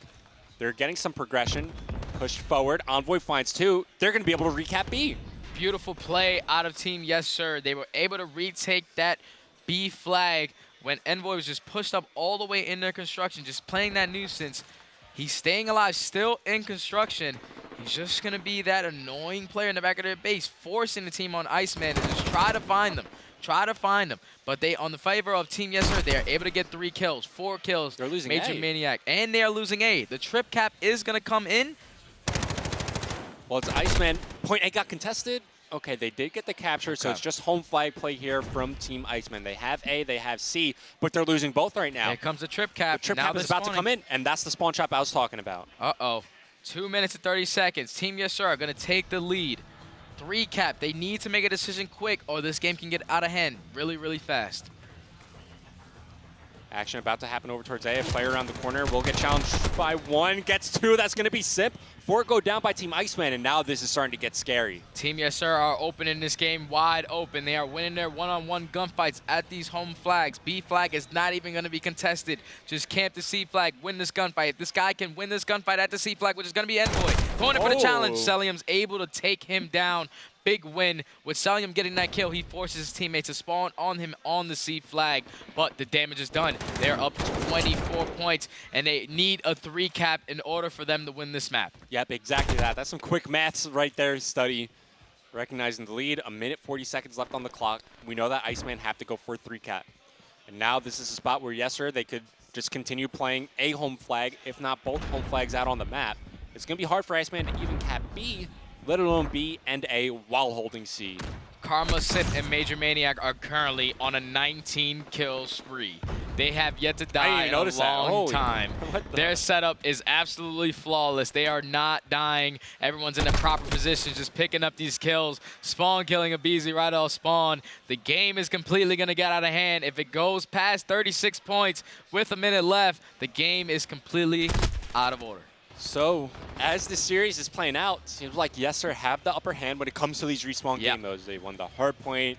They're getting some progression. Pushed forward. Envoy finds two. They're going to be able to recap B. Beautiful play out of Team Yes Sir. They were able to retake that B flag when Envoy was just pushed up all the way in their construction, just playing that nuisance. He's staying alive, still in construction. He's just going to be that annoying player in the back of their base, forcing the team on ICEMAN to just try to find them. Try to find them. But they, on the favor of Team Yes Sir, they are able to get 3 kills, 4 kills. They're losing Major A. Maniac. And they are losing A. The trip cap is going to come in. Well, it's ICEMAN. Point A got contested. Okay, they did get the capture, so it's just home flag play here from Team ICEMAN. They have A, they have C, but they're losing both right now. Here comes the trip cap. The trip now cap is about to come in, and that's the spawn trap I was talking about. Uh-oh. 2 minutes and 30 seconds. Team Yes Sir are going to take the lead. 3 cap. They need to make a decision quick, or this game can get out of hand really, really fast. Action about to happen over towards A. A player around the corner will get challenged by 1, gets 2. That's going to be Simp. 4 go down by Team ICEMAN, and now this is starting to get scary. Team Yes Sir are opening this game wide open. They are winning their one-on-one gunfights at these home flags. B flag is not even going to be contested. Just camp the C flag, win this gunfight. If this guy can win this gunfight at the C flag, which is going to be Envoy. Going in for the challenge. Celium's able to take him down. Big win. With Celium getting that kill, he forces his teammates to spawn on him on the C flag, but the damage is done. They're up 24 points, and they need a 3 cap in order for them to win this map. Yep, exactly that. That's some quick maths right there, Study. Recognizing the lead, 1 minute 40 seconds left on the clock. We know that ICEMAN have to go for a 3 cap. And now this is a spot where, yes, sir, they could just continue playing a home flag, if not both home flags out on the map. It's going to be hard for ICEMAN to even cap B, let alone B and A while holding C. Karma, Sip, and Major Maniac are currently on a 19-kill spree. They have yet to die in a long time. Their setup is absolutely flawless. They are not dying. Everyone's in the proper position, just picking up these kills. Spawn killing a BZ right off spawn. The game is completely going to get out of hand. If it goes past 36 points with a minute left, the game is completely out of order. So, as the series is playing out, seems like Yes Sir have the upper hand when it comes to these respawn game modes. They won the hard point.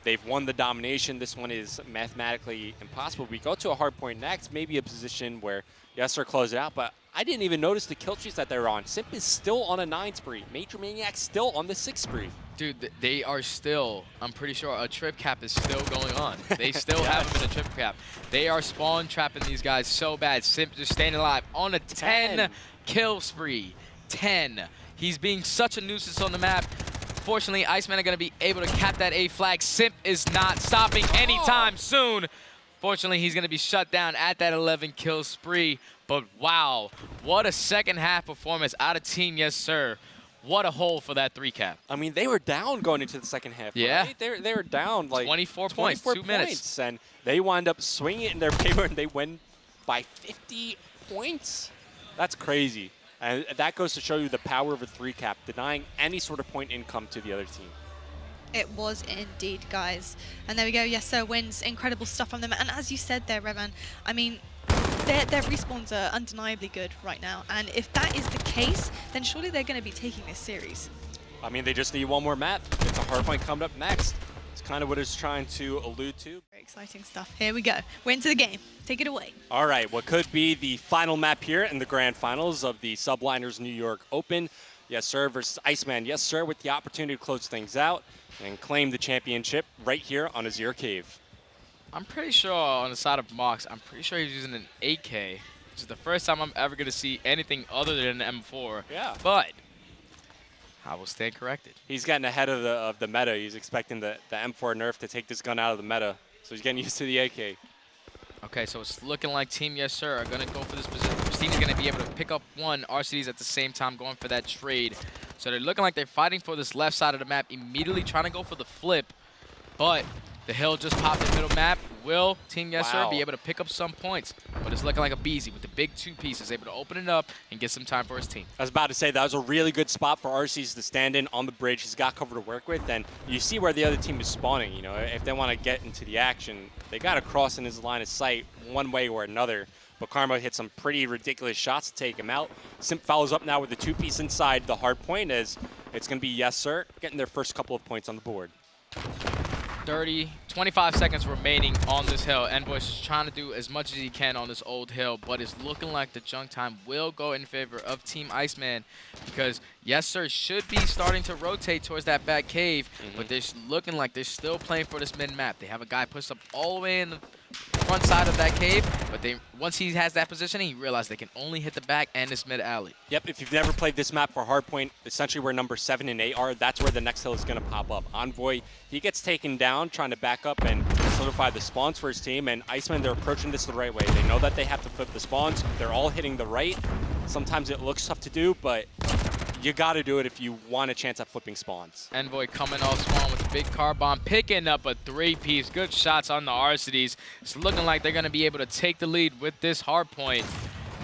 They've won the domination. This one is mathematically impossible. We go to a hard point next, maybe a position where Yes Sir close it out, but I didn't even notice the kill streaks that they're on. Simp is still on a 9 spree. Major Maniac still on the 6 spree. Dude, they are still, I'm pretty sure a trip cap is still going on. They still have them in a trip cap. They are spawn trapping these guys so bad. Simp just staying alive on a 10 kill spree. 10. He's being such a nuisance on the map. Fortunately, ICEMAN are going to be able to cap that A flag. Simp is not stopping anytime soon. Fortunately, he's going to be shut down at that 11 kill spree. But wow, what a second half performance out of Team Yes Sir. What a hole for that 3 cap. I mean, they were down going into the second half. Yeah. Right? They were down like 24 points, 2 minutes. And they wind up swinging it in their favor, and they win by 50 points. That's crazy. And that goes to show you the power of a 3 cap, denying any sort of point income to the other team. It was indeed, guys. And there we go. Yes Sir wins. Incredible stuff from them. And as you said there, Revan, I mean, their respawns are undeniably good right now. And if that is the case, then surely they're going to be taking this series. I mean, they just need one more map. It's a hard point coming up next. It's kind of what it's trying to allude to. Very exciting stuff. Here we go. We're into the game. Take it away. All right, what could be the final map here in the grand finals of the Subliners New York Open. Yes Sir versus ICEMAN. Yes Sir with the opportunity to close things out and claim the championship right here on Azir Cave. I'm pretty sure on the side of Mox, I'm pretty sure he's using an 8K, which is the first time I'm ever going to see anything other than an M4. Yeah. But I will stay corrected. He's getting ahead of the meta. He's expecting the M4 nerf to take this gun out of the meta. So he's getting used to the AK. Okay, so it's looking like Team Yes Sir are going to go for this position. Christina's going to be able to pick up 1 RCDs at the same time, going for that trade. So they're looking like they're fighting for this left side of the map, immediately trying to go for the flip. But the hill just popped in the middle map. Will Team Yes Sir be able to pick up some points? But it's looking like a BZ with the big 2 pieces, able to open it up and get some time for his team. I was about to say that was a really good spot for RCs to stand in on the bridge. He's got cover to work with, and you see where the other team is spawning. You know, if they want to get into the action, they got to cross in his line of sight one way or another. But Karma hit some pretty ridiculous shots to take him out. Simp follows up now with the 2-piece inside. The hard point is it's going to be Yes Sir getting their first couple of points on the board. 25 seconds remaining on this hill. Envoy's just trying to do as much as he can on this old hill, but it's looking like the junk time will go in favor of Team ICEMAN because Yes Sir should be starting to rotate towards that back cave, but they're looking like they're still playing for this mid-map. They have a guy pushed up all the way in the front side of that cave, but once he has that positioning, he realized they can only hit the back and this mid alley. Yep, if you've never played this map for Hardpoint, essentially where number 7 and 8 are, that's where the next hill is going to pop up. Envoy, he gets taken down trying to back up and solidify the spawns for his team, and ICEMAN, they're approaching this the right way. They know that they have to flip the spawns. They're all hitting the right. Sometimes it looks tough to do, but you got to do it if you want a chance at flipping spawns. Envoy coming off spawn with a big car bomb, picking up a 3-piece. Good shots on the RCDs. It's looking like they're going to be able to take the lead with this hard point.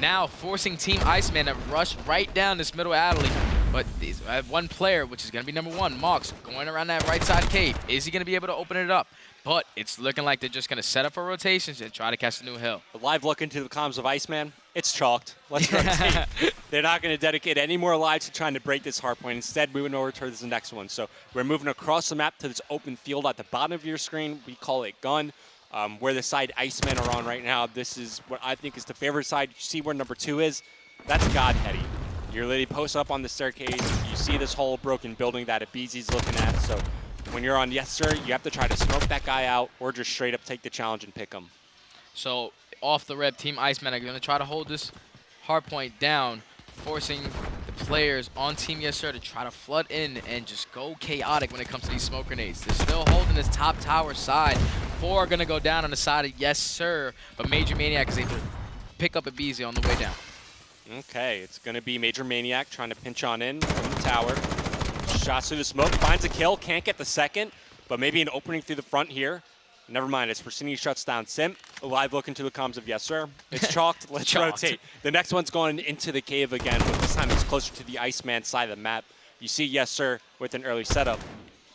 Now forcing Team ICEMAN to rush right down this middle alley. But these have one player, which is going to be number 1, Mox, going around that right side cave. Is he going to be able to open it up? But it's looking like they're just going to set up for rotations and try to catch the new hill. A live look into the comms of ICEMAN, it's chalked. Let's rotate. They're not going to dedicate any more lives to trying to break this hard point. Instead, moving over towards the next one. So we're moving across the map to this open field at the bottom of your screen. We call it gun. Where the side ICEMAN are on right now, this is what I think is the favorite side. You see where number 2 is? That's God Heady. You're literally posted up on the staircase. You see this whole broken building that Abizi's looking at. So when you're on Yes Sir, you have to try to smoke that guy out or just straight up take the challenge and pick him. So off the rep, Team ICEMAN are going to try to hold this hard point down, forcing the players on Team Yes Sir to try to flood in and just go chaotic when it comes to these smoke grenades. They're still holding this top tower side. 4 are going to go down on the side of Yes Sir, but Major Maniac is able to pick up Abizi on the way down. Okay, it's going to be Major Maniac trying to pinch on in from the tower. Shots through the smoke, finds a kill, can't get the second, but maybe an opening through the front here. Never mind, it's Persini shuts down Simp. A live look into the comms of Yes Sir. It's chalked, let's rotate. The next one's going into the cave again, but this time it's closer to the ICEMAN side of the map. You see Yes Sir with an early setup,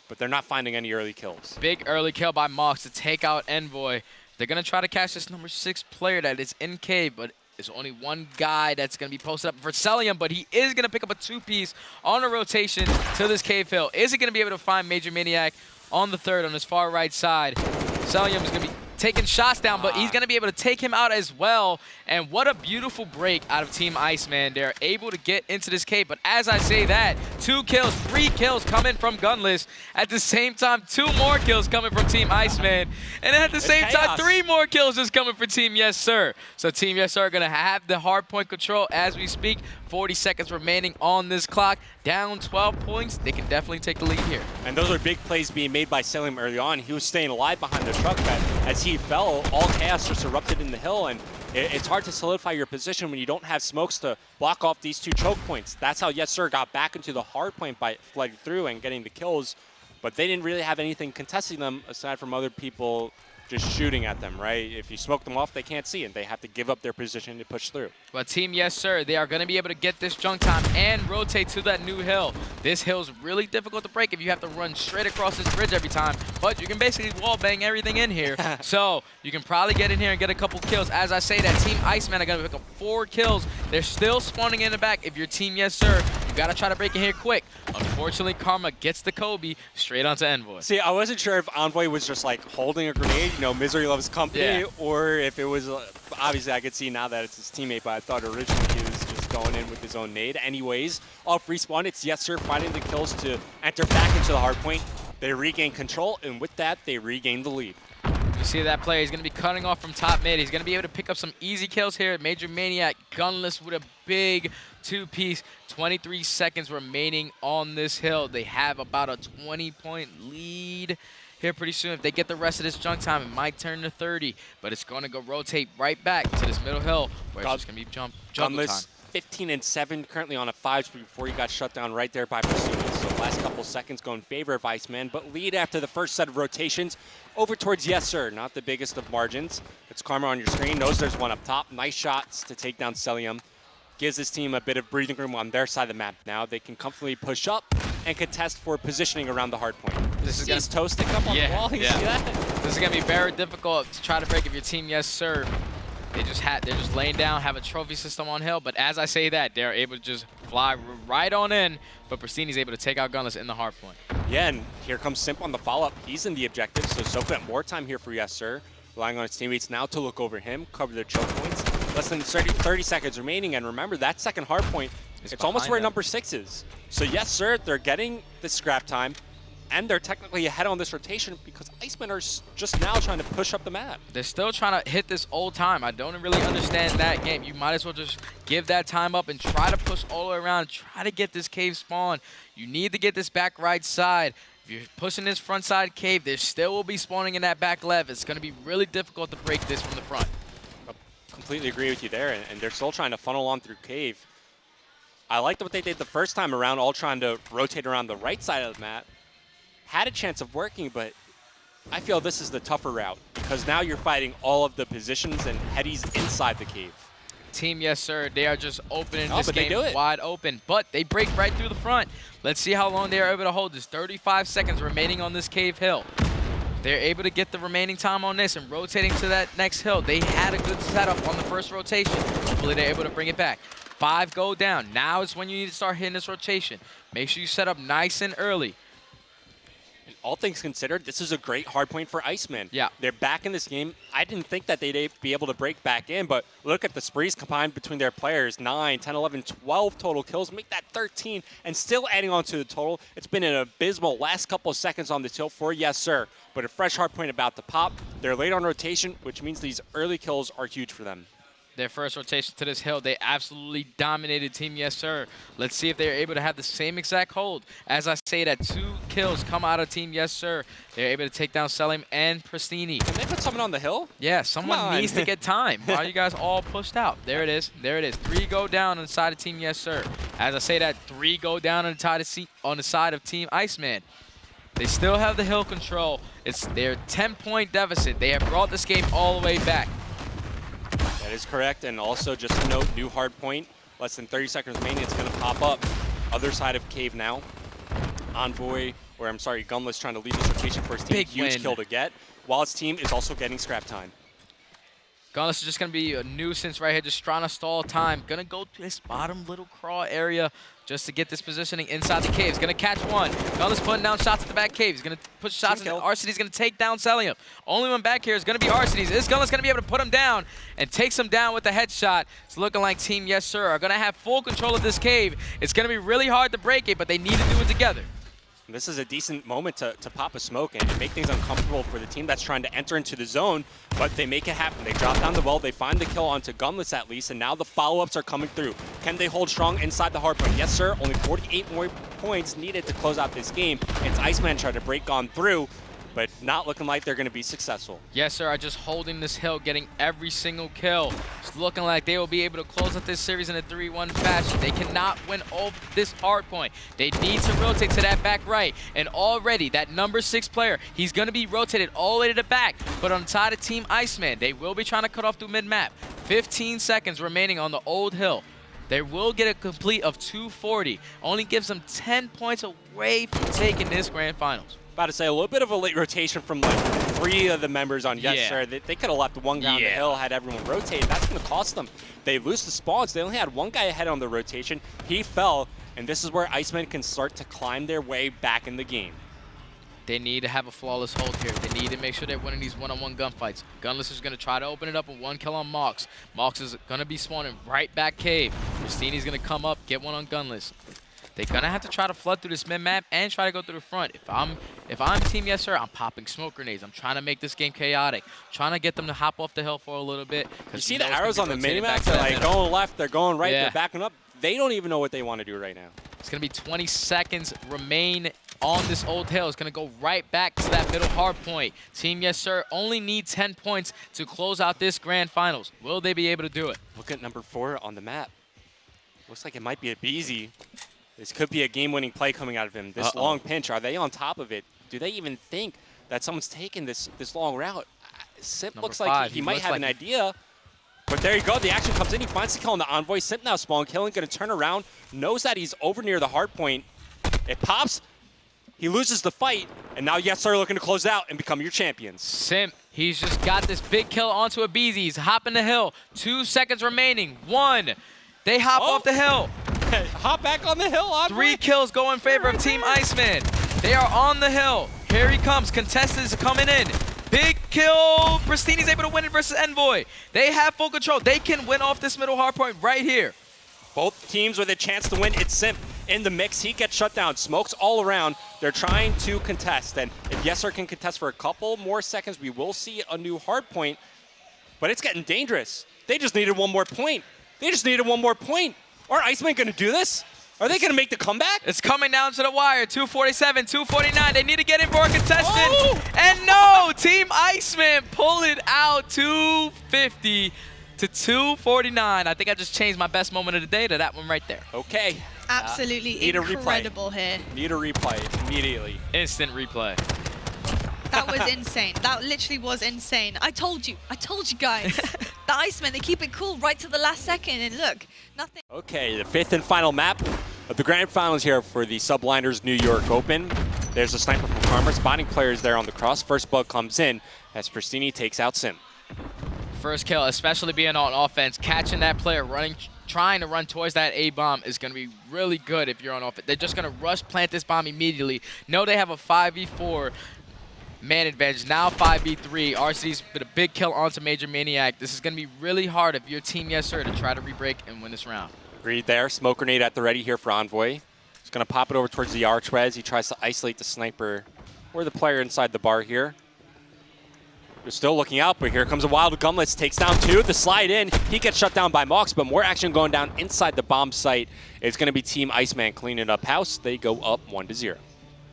but they're not finding any early kills. Big early kill by Mox to take out Envoy. They're going to try to catch this number 6 player that is in cave, but there's only one guy that's going to be posted up for Celium, but he is going to pick up a 2-piece on a rotation to this cave hill. Is he going to be able to find Major Maniac on the 3rd on his far right side? Celium is going to be taking shots down, but he's going to be able to take him out as well. And what a beautiful break out of Team ICEMAN. They're able to get into this cave, but as I say that, 2 kills, 3 kills coming from Gunless. At the same time, 2 more kills coming from Team ICEMAN. And at the same time, 3 more kills just coming for Team Yes Sir. So Team Yes Sir are going to have the hard point control as we speak. 40 seconds remaining on this clock. Down 12 points. They can definitely take the lead here. And those are big plays being made by Celium early on. He was staying alive behind the truck bed. As he fell, all chaos just erupted in the hill, and it's hard to solidify your position when you don't have smokes to block off these 2 choke points. That's how Yes Sir got back into the hard point by flooding through and getting the kills, but they didn't really have anything contesting them aside from other people just shooting at them, right? If you smoke them off, they can't see, and they have to give up their position to push through. But Team Yes Sir, they are going to be able to get this junk time and rotate to that new hill. This hill's really difficult to break if you have to run straight across this bridge every time, but you can basically wall bang everything in here. So you can probably get in here and get a couple kills. As I say that, Team ICEMAN are going to pick up 4 kills. They're still spawning in the back. If you're Team Yes Sir, you got to try to break in here quick. Unfortunately, Karma gets the Kobe straight onto Envoy. See, I wasn't sure if Envoy was just like holding a grenade, you know, Misery loves company, or if it was, obviously I could see now that it's his teammate, but I thought originally he was just going in with his own nade. Anyways, off respawn, it's Yes Sir finding the kills to enter back into the hard point. They regain control, and with that, they regain the lead. You see that player, he's going to be cutting off from top mid. He's going to be able to pick up some easy kills here. Major Maniac, Gunless with a big 2-piece. 23 seconds remaining on this hill. They have about a 20-point lead here pretty soon. If they get the rest of this junk time, it might turn to 30, but it's going to go rotate right back to this middle hill where it's just going to be jump time. 15 and 7, currently on a 5 before he got shut down right there by Persini. So last couple seconds go in favor of ICEMAN, but lead after the first set of rotations over towards Yes Sir. Not the biggest of margins. It's Karma on your screen. Knows there's one up top. Nice shots to take down Celium. Gives this team a bit of breathing room on their side of the map. Now they can comfortably push up and contest for positioning around the hard point. This is his toe stick up on the wall. You see that? This is gonna be very difficult to try to break if your Team Yes Sir. They're just laying down, have a trophy system on hill, but as I say that, they're able to just fly right on in, but Persini's able to take out Gunless in the hard point. Yeah, and here comes Simp on the follow-up. He's in the objective, so Sophie more time here for Yes Sir. Relying on his teammates now to look over him, cover their choke points. Less than 30 seconds remaining, and remember, that second hard point, it's almost where number 6 is. So Yes Sir, they're getting the scrap time, and they're technically ahead on this rotation because ICEMAN are just now trying to push up the map. They're still trying to hit this old time. I don't really understand that game. You might as well just give that time up and try to push all the way around, try to get this cave spawn. You need to get this back right side. If you're pushing this front side cave, there still will be spawning in that back left. It's going to be really difficult to break this from the front. I completely agree with you there, and they're still trying to funnel on through cave. I liked what they did the first time around, all trying to rotate around the right side of the map. Had a chance of working, but I feel this is the tougher route because now you're fighting all of the positions and headies inside the cave. Team Yes Sir, they are just opening this game wide open, but they break right through the front. Let's see how long they are able to hold this. 35 seconds remaining on this cave hill. They're able to get the remaining time on this and rotating to that next hill. They had a good setup on the first rotation. Hopefully they're able to bring it back. 5 go down. Now is when you need to start hitting this rotation. Make sure you set up nice and early. All things considered, this is a great hard point for ICEMAN. Yeah. They're back in this game. I didn't think that they'd be able to break back in, but look at the sprees combined between their players. 9, 10, 11, 12 total kills. Make that 13, and still adding on to the total. It's been an abysmal last couple of seconds on the tilt for Yes Sir, but a fresh hard point about to pop. They're late on rotation, which means these early kills are huge for them. Their first rotation to this hill, they absolutely dominated Team Yes Sir. Let's see if they're able to have the same exact hold. As I say that 2 kills come out of Team Yes Sir. They're able to take down Selim and Pristini. Can they put someone on the hill? Yeah, someone needs to get time. Why are you guys all pushed out? There it is. There it is. 3 go down on the side of Team Yes Sir. As I say that, 3 go down on the side of Team ICEMAN. They still have the hill control. It's their 10-point deficit. They have brought this game all the way back. That is correct, and also just a note, new hard point, less than 30 seconds remaining, it's going to pop up. Other side of cave now. Envoy, or I'm sorry, Gunless trying to lead this rotation for his team. Big Huge win. kill to get, while his team is also getting scrap time. Gunless is just going to be a nuisance right here, just trying to stall time. Going to go to this bottom little crawl area just to get this positioning inside the cave. He's going to catch one. Gunless putting down shots at the back cave. He's going to push shots at Arcidy's going to take down Celium. Only one back here is going to be Arcidy's. Is Gunless going to be able to put him down and takes him down with the headshot? It's looking like Team Yes Sir are going to have full control of this cave. It's going to be really hard to break it, but they need to do it together. This is a decent moment to pop a smoke and make things uncomfortable for the team that's trying to enter into the zone, but they make it happen. They drop down the well, they find the kill onto Gunless at least, and now the follow-ups are coming through. Can they hold strong inside the hard point? Yes, sir. Only 48 more points needed to close out this game. It's ICEMAN trying to break on through, but not looking like they're going to be successful. Yes, sir, are just holding this hill, getting every single kill. It's looking like they will be able to close out this series in a 3-1 fashion. They cannot win all this hard point. They need to rotate to that back right. And already, that number 6 player, he's going to be rotated all the way to the back. But on the side of Team ICEMAN, they will be trying to cut off through mid-map. 15 seconds remaining on the old hill. They will get a complete of 240. Only gives them 10 points away from taking this grand finals. About to say, a little bit of a late rotation from like 3 of the members on Yes Sir. They could have left one guy on the hill, had everyone rotate. That's going to cost them. They lose the spawns. They only had one guy ahead on the rotation. He fell, and this is where ICEMAN can start to climb their way back in the game. They need to have a flawless hold here. They need to make sure they're winning these one-on-one gunfights. Gunless is going to try to open it up with 1 kill on Mox. Mox is going to be spawning right back cave. Christini's going to come up, get one on Gunless. They're going to have to try to flood through this mid-map and try to go through the front. If I'm Team Yes Sir, I'm popping smoke grenades. I'm trying to make this game chaotic. Trying to get them to hop off the hill for a little bit. You see the arrows on the mini-map? They're like going left, they're going right, they're backing up. They don't even know what they want to do right now. It's going to be 20 seconds remain on this old hill. It's going to go right back to that middle hard point. Team Yes Sir only need 10 points to close out this grand finals. Will they be able to do it? Look at number 4 on the map. Looks like it might be a BZ. This could be a game-winning play coming out of him. This long pinch, are they on top of it? Do they even think that someone's taking this long route? Simp looks like he might have an idea. But there you go. The action comes in. He finds the kill on the Envoy. Simp now spawn killing. Going to turn around. Knows that he's over near the hard point. It pops. He loses the fight. And now Yes Sir looking to close out and become your champions. Simp, he's just got this big kill onto a BZ. He's hopping the hill. 2 seconds remaining. 1. They hop off the hill. Hop back on the hill, Envoy. 3 kills go in favor of Team ICEMAN. They are on the hill. Here he comes. Contestants coming in. Big kill. Pristini's able to win it versus Envoy. They have full control. They can win off this middle hard point right here. Both teams with a chance to win. It's Simp in the mix. He gets shut down. Smokes all around. They're trying to contest. And if YesSir can contest for a couple more seconds, we will see a new hard point. But it's getting dangerous. They just needed one more point. They just needed one more point. Are ICEMAN going to do this? Are they going to make the comeback? It's coming down to the wire. 247, 249. They need to get in for a contestant. Oh! And no, Team ICEMAN pull it out 250 to 249. I think I just changed my best moment of the day to that one right there. Okay. Absolutely Need incredible here. Need a replay immediately. Instant replay. That was insane. That literally was insane. I told you guys. The ICEMAN, they keep it cool right to the last second, and look, nothing. Okay, the fifth and final map of the grand finals here for the Subliners New York Open. There's a sniper from Karma spotting players there on the cross. First blood comes in as Pristini takes out Sim. First kill, especially being on offense, catching that player running, trying to run towards that A-bomb is going to be really good if you're on offense. They're just going to rush plant this bomb immediately. Know they have a 5v4 man advantage, now 5v3. RCD's with a big kill onto Major Maniac. This is going to be really hard if you're Team YesSir to try to re-break and win this round. Agreed there. Smoke grenade at the ready here for Envoy. He's going to pop it over towards the archway. He tries to isolate the sniper or the player inside the bar here. They're still looking out, but here comes a wild Gunless. Takes down two. The slide in. He gets shut down by Mox, but more action going down inside the bomb site. It's going to be Team ICEMAN cleaning up house. They go up 1-0.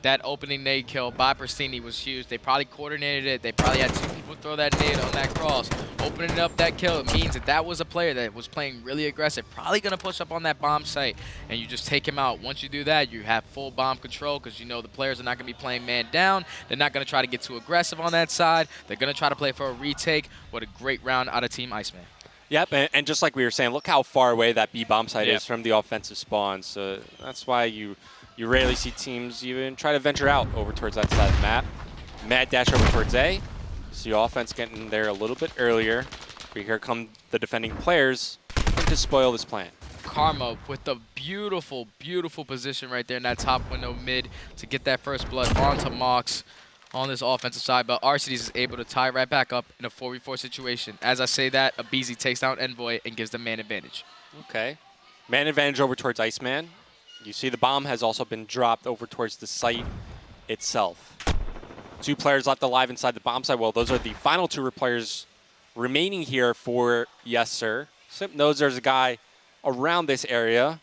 That opening nade kill by Pristini was huge. They probably coordinated it. They probably had two people throw that nade on that cross. Opening up that kill, it means that that was a player that was playing really aggressive, probably going to push up on that bomb site, and you just take him out. Once you do that, you have full bomb control because you know the players are not going to be playing man down. They're not going to try to get too aggressive on that side. They're going to try to play for a retake. What a great round out of Team ICEMAN. Yep, and just like we were saying, look how far away that B bomb site is from the offensive spawn. So that's why you rarely see teams even try to venture out over towards that side of the map. Mad dash over towards A. See offense getting there a little bit earlier. But here come the defending players to spoil this plan. Karma with the beautiful, beautiful position right there in that top window mid to get that first blood onto Mox on this offensive side. But RCDs is able to tie right back up in a 4v4 situation. As I say that, Abizi takes down Envoy and gives them man advantage. Okay. Man advantage over towards ICEMAN. You see the bomb has also been dropped over towards the site itself. Two players left alive inside the bomb site. Well, those are the final two players remaining here for YesSir. Simp knows there's a guy around this area.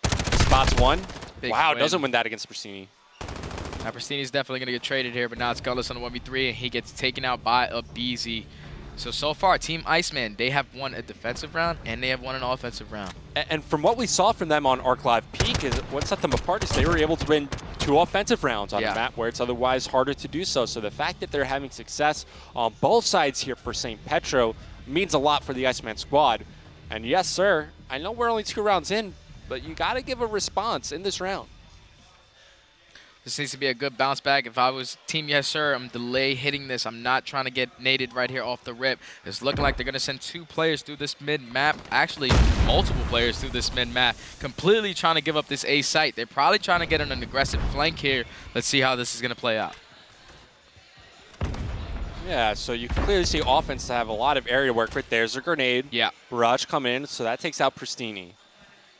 Spots one. Wow, win. doesn't win that against Pristini. Now Pristini's definitely going to get traded here, but now it's Gunless on the 1v3, and he gets taken out by Abizi. So far, Team ICEMAN, they have won a defensive round, and they have won an offensive round. And from what we saw from them on Arc Live Peak, is what set them apart is they were able to win 2 offensive rounds on a map where it's otherwise harder to do so. So the fact that they're having success on both sides here for St. Petro means a lot for the ICEMAN squad. And YesSir, I know we're only 2 rounds in, but you got to give a response in this round. This needs to be a good bounce back. If I was Team YesSir, I'm delay hitting this. I'm not trying to get naded right here off the rip. It's looking like they're going to send 2 players through this mid-map. Actually, multiple players through this mid-map. Completely trying to give up this A site. They're probably trying to get on an aggressive flank here. Let's see how this is going to play out. Yeah, so you can clearly see offense to have a lot of area work. But there's a grenade. Yeah. Barrage coming in, so that takes out Pristini.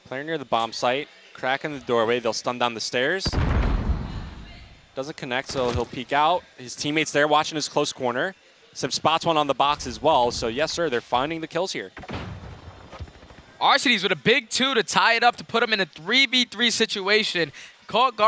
Player near the bomb site. Crack in the doorway. They'll stun down the stairs. Doesn't connect, so he'll peek out. His teammates there watching his close corner. Some spots one on the box as well. So YesSir, they're finding the kills here. RCDs with a big 2 to tie it up to put them in a 3v3 situation. Caught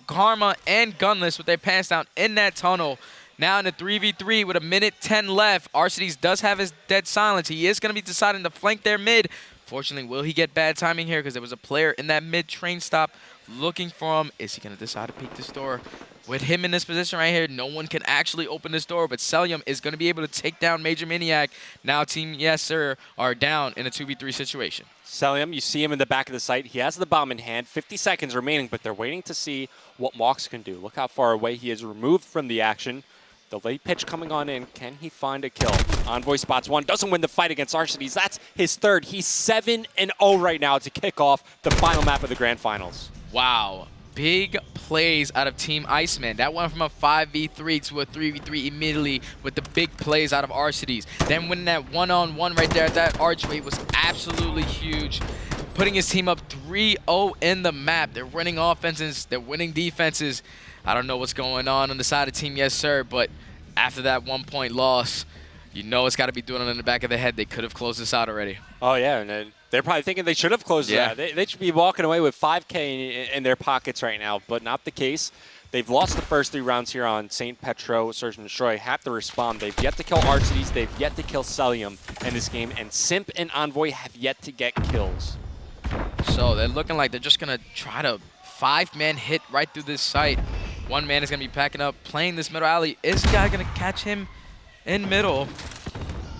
Karma and Gunless with their pants down in that tunnel. Now in a 3v3 with a minute 10 left. RCDs does have his dead silence. He is going to be deciding to flank their mid. Fortunately, will he get bad timing here because there was a player in that mid train stop looking for him. Is he going to decide to peek this door? With him in this position right here, no one can actually open this door, but Celium is going to be able to take down Major Maniac. Now Team YesSir are down in a 2v3 situation. Celium, you see him in the back of the site. He has the bomb in hand. 50 seconds remaining, but they're waiting to see what Mox can do. Look how far away he is removed from the action. The late pitch coming on in. Can he find a kill? Envoy spots one. Doesn't win the fight against RCDs. That's his 3rd. He's 7-0 right now to kick off the final map of the Grand Finals. Wow. Big plays out of Team ICEMAN. That went from a 5v3 to a 3v3 immediately with the big plays out of Arcides. Then winning that one-on-one right there at that archway was absolutely huge. Putting his team up 3-0 in the map. They're winning offenses, they're winning defenses. I don't know what's going on the side of Team Yes Sir, but after that 1-point loss, you know it's got to be doing it in the back of the head. They could have closed this out already. Oh, yeah, and they're probably thinking they should have closed it out. They should be walking away with 5K in their pockets right now, but not the case. They've lost the first 3 rounds here on St. Petro, Search and Destroy. Have to respond. They've yet to kill Arcides. They've yet to kill Celium in this game, and Simp and Envoy have yet to get kills. So they're looking like they're just going to try to 5-man hit right through this site. 1 man is going to be packing up, playing this middle alley. Is the guy going to catch him in middle?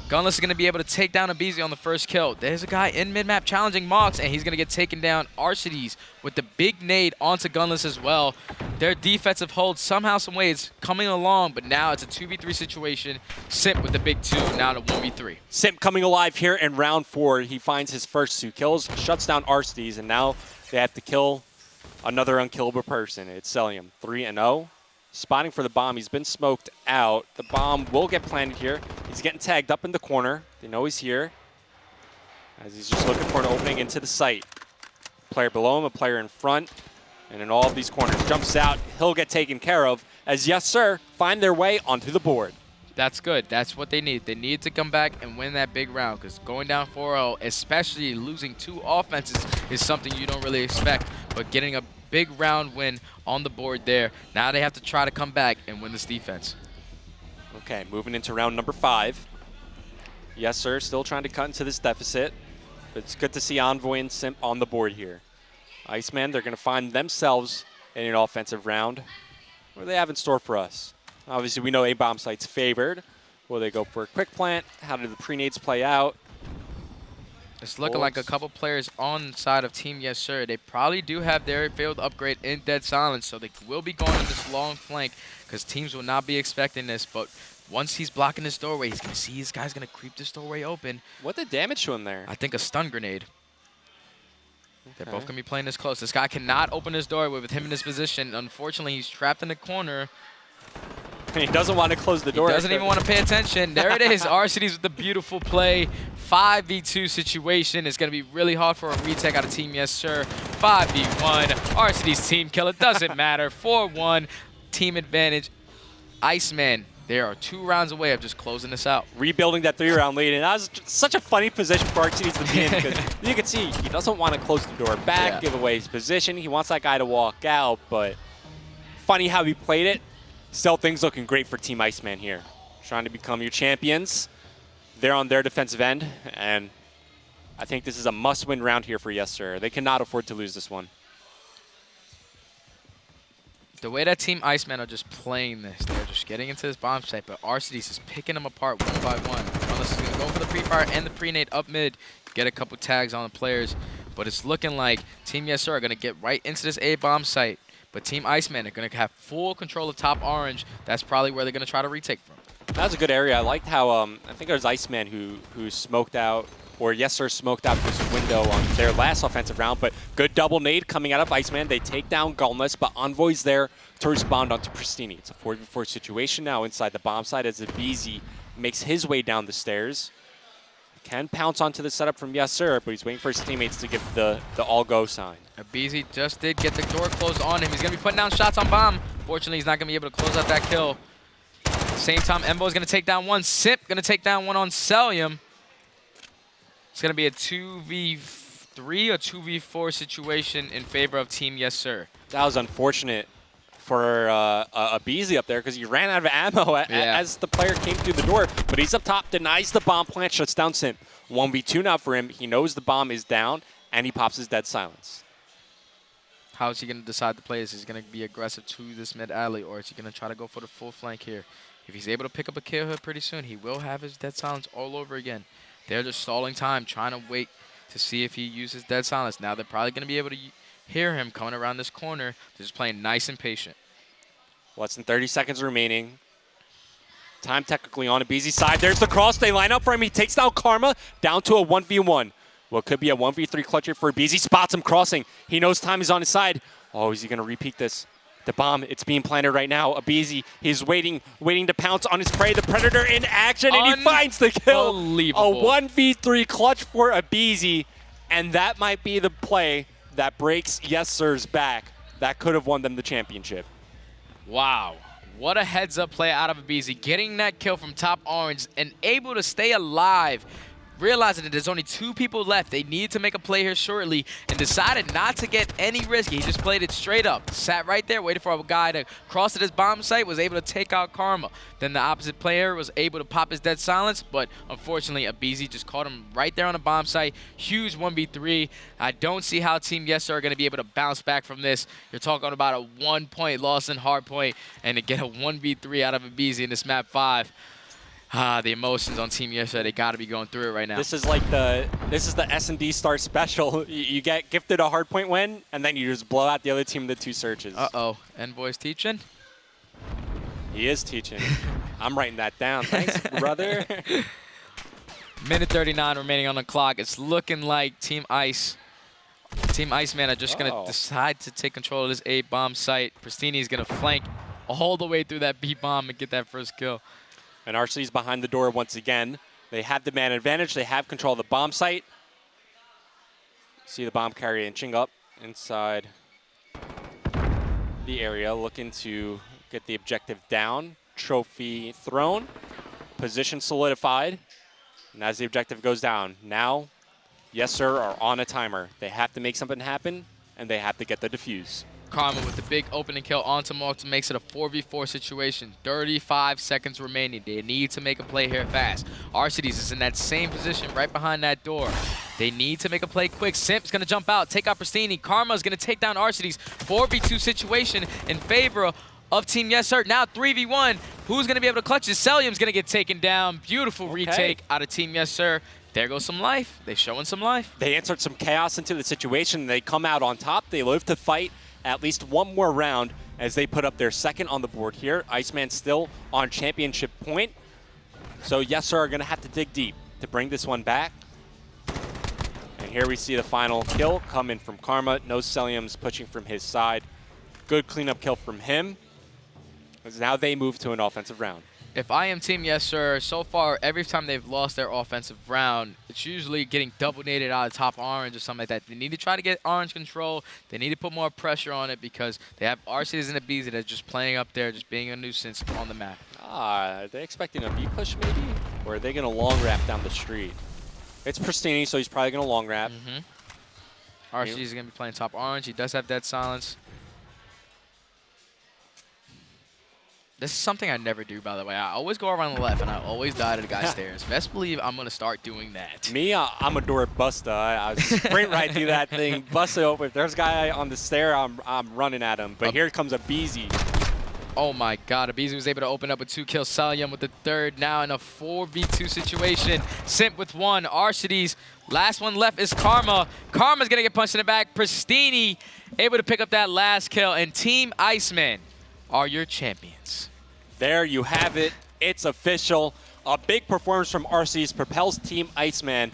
Gunless is going to be able to take down Abizi on the first kill. There's a guy in mid-map challenging Mox, and he's going to get taken down. Arcides with the big nade onto Gunless as well. Their defensive hold somehow, some way, is coming along, but now it's a 2v3 situation. Simp with the big 2, now to 1v3. Simp coming alive here in round 4. He finds his first 2 kills, shuts down Arcides, and now they have to kill another unkillable person. It's Celium, 3-0. Spotting for the bomb. He's been smoked out. The bomb will get planted here. He's getting tagged up in the corner. They know he's here, as he's just looking for an opening into the site. Player below him, a player in front, and in all of these corners. Jumps out. He'll get taken care of as Yes Sir find their way onto the board. That's good. That's what they need. They need to come back and win that big round, because going down 4-0, especially losing 2 offenses, is something you don't really expect. But getting a big round win on the board there, now they have to try to come back and win this defense. Okay, moving into round number 5. Yes Sir still trying to cut into this deficit, but it's good to see Envoy and Simp on the board here. ICEMAN, they're going to find themselves in an offensive round. What do they have in store for us? Obviously, we know A-bomb site's favored. Will they go for a quick plant? How do the pre-nades play out? It's looking like a couple players on the side of Team Yes Sir. They probably do have their failed upgrade in Dead Silence, so they will be going on this long flank, because teams will not be expecting this. But once he's blocking this doorway, he's going to see this guy's going to creep this doorway open. What did damage to him there? I think a stun grenade. Okay. They're both going to be playing this close. This guy cannot open his doorway with him in this position. Unfortunately, he's trapped in the corner. He doesn't want to close the door. He doesn't even want to pay attention. There it is. Arcides with the beautiful play. 5v2 situation. It's going to be really hard for a retake out of Team Yes Sir. 5v1. Arcides team kill. It doesn't matter. 4-1. Team advantage. ICEMAN, they are 2 rounds away of just closing this out. Rebuilding that 3-round lead. And that was such a funny position for Arcides to be in, because you can see he doesn't want to close the door back, give away his position. He wants that guy to walk out, but funny how he played it. Still, things looking great for Team ICEMAN here. Trying to become your champions. They're on their defensive end, and I think this is a must-win round here for Yes Sir. They cannot afford to lose this one. The way that Team ICEMAN are just playing this, they're just getting into this bomb site, but Arcides is picking them apart 1 by 1. Unless he's going to go for the pre-fire and the pre-nade up mid, get a couple tags on the players. But it's looking like Team Yes Sir are going to get right into this A-bomb site. But Team ICEMAN are going to have full control of top orange. That's probably where they're going to try to retake from. That was a good area. I liked how, I think it was ICEMAN who smoked out, or Yes Sir smoked out this window on their last offensive round. But good double nade coming out of ICEMAN. They take down Gunless, but Envoy's there to respond onto Pristini. It's a 4v4 situation now inside the bomb site as Abizi makes his way down the stairs. Can pounce onto the setup from Yes Sir, but he's waiting for his teammates to give the all-go sign. Abizi just did get the door closed on him. He's going to be putting down shots on bomb. Fortunately, he's not going to be able to close out that kill. Same time, Embo is going to take down 1. Simp going to take down 1 on Celium. It's going to be a 2v3 or 2v4 situation in favor of Team Yes Sir. That was unfortunate for Abizi up there, because he ran out of ammo as the player came through the door. But he's up top, denies the bomb plant, shuts down Simp. 1v2 now for him. He knows the bomb is down, and he pops his Dead Silence. How is he going to decide to play this? Is he going to be aggressive to this mid alley, or is he going to try to go for the full flank here? If he's able to pick up a kill here pretty soon, he will have his Dead Silence all over again. They're just stalling time, trying to wait to see if he uses Dead Silence. Now they're probably going to be able to hear him coming around this corner. They're just playing nice and patient. Less than 30 seconds remaining. Time technically on Abizi's side. There's the cross. They line up for him. He takes down Karma down to a 1v1. What could be a 1v3 clutch here for Abizi. Spots him crossing. He knows time is on his side. Oh, is he going to repeat this? The bomb, it's being planted right now. Abizi, he's waiting to pounce on his prey. The Predator in action, and he finds the kill. Unbelievable. A 1v3 clutch for Abizi, and that might be the play that breaks Yes Sir's back. That could have won them the championship. Wow. What a heads-up play out of Abizi, getting that kill from top orange and able to stay alive, realizing that there's only 2 people left. They needed to make a play here shortly and decided not to get any risky. He just played it straight up, sat right there, waited for a guy to cross at his bomb site, was able to take out Karma. Then the opposite player was able to pop his dead silence, but unfortunately Abizi just caught him right there on the bomb site. Huge 1v3. I don't see how Team Yes Sir are going to be able to bounce back from this. You're talking about a 1-point loss in hardpoint, and to get a 1v3 out of Abizi in this map 5. The emotions on Team Yes Sir, they got to be going through it right now. This is like the S&D Star special. You get gifted a hardpoint win, and then you just blow out the other team in the 2 searches. Uh-oh. Envoy's teaching? He is teaching. I'm writing that down. Thanks, brother. Minute 39 remaining on the clock. It's looking like Team ICEMAN are just going to decide to take control of this A bomb site. Pristini's going to flank all the way through that B bomb and get that first kill. And RC's behind the door once again. They have the man advantage. They have control of the bomb site. See the bomb carrier inching up inside the area, looking to get the objective down. Trophy thrown. Position solidified. And as the objective goes down, now Yes Sir are on a timer. They have to make something happen, and they have to get the defuse. Karma with the big opening kill onto Malta makes it a 4v4 situation. 35 seconds remaining. They need to make a play here fast. Arcides is in that same position right behind that door. They need to make a play quick. Simp's going to jump out, take out Pristini. Karma is going to take down Arcides. 4v2 situation in favor of Team Yes Sir. Now 3v1. Who's going to be able to clutch it? Celium's going to get taken down. Beautiful retake out of Team Yes Sir. There goes some life. They're showing some life. They insert some chaos into the situation. They come out on top. They live to fight at least one more round as they put up their second on the board here. ICEMAN still on championship point. So Yes Sir are going to have to dig deep to bring this one back. And here we see the final kill coming from Karma. No Celium's pushing from his side. Good cleanup kill from him. As now they move to an offensive round. If I am Team Yes Sir, so far, every time they've lost their offensive round, it's usually getting double-nated out of top orange or something like that. They need to try to get orange control. They need to put more pressure on it because they have Arceus and Abizi that are just playing up there, just being a nuisance on the map. Are they expecting a B push maybe? Or are they going to long wrap down the street? It's Pristini, so he's probably going to long wrap. Arceus is going to be playing top orange. He does have dead silence. This is something I never do, by the way. I always go around the left, and I always die to the guy's stairs. Best believe I'm going to start doing that. Me, I'm a door buster. I sprint right through that thing, bust it open. If there's a guy on the stair, I'm running at him. But here comes Abizi. Oh my God, Abizi was able to open up a 2-kill. Celium with the third, now in a 4v2 situation. Simp with 1, Arcides. Last one left is Karma. Karma's going to get punched in the back. Pristini able to pick up that last kill. And Team ICEMAN are your champions. There you have it. It's official. A big performance from RC's propels Team ICEMAN.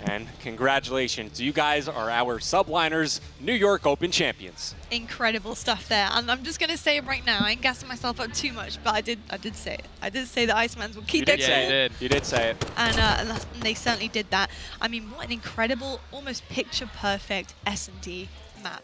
And congratulations, you guys are our Subliners New York Open champions. Incredible stuff there. And I'm just going to say it right now. I ain't gassing myself up too much, but I did say it. I did say the ICEMANs will keep their cool. Yeah, you did. You did say it. And they certainly did that. I mean, what an incredible, almost picture-perfect S&D map.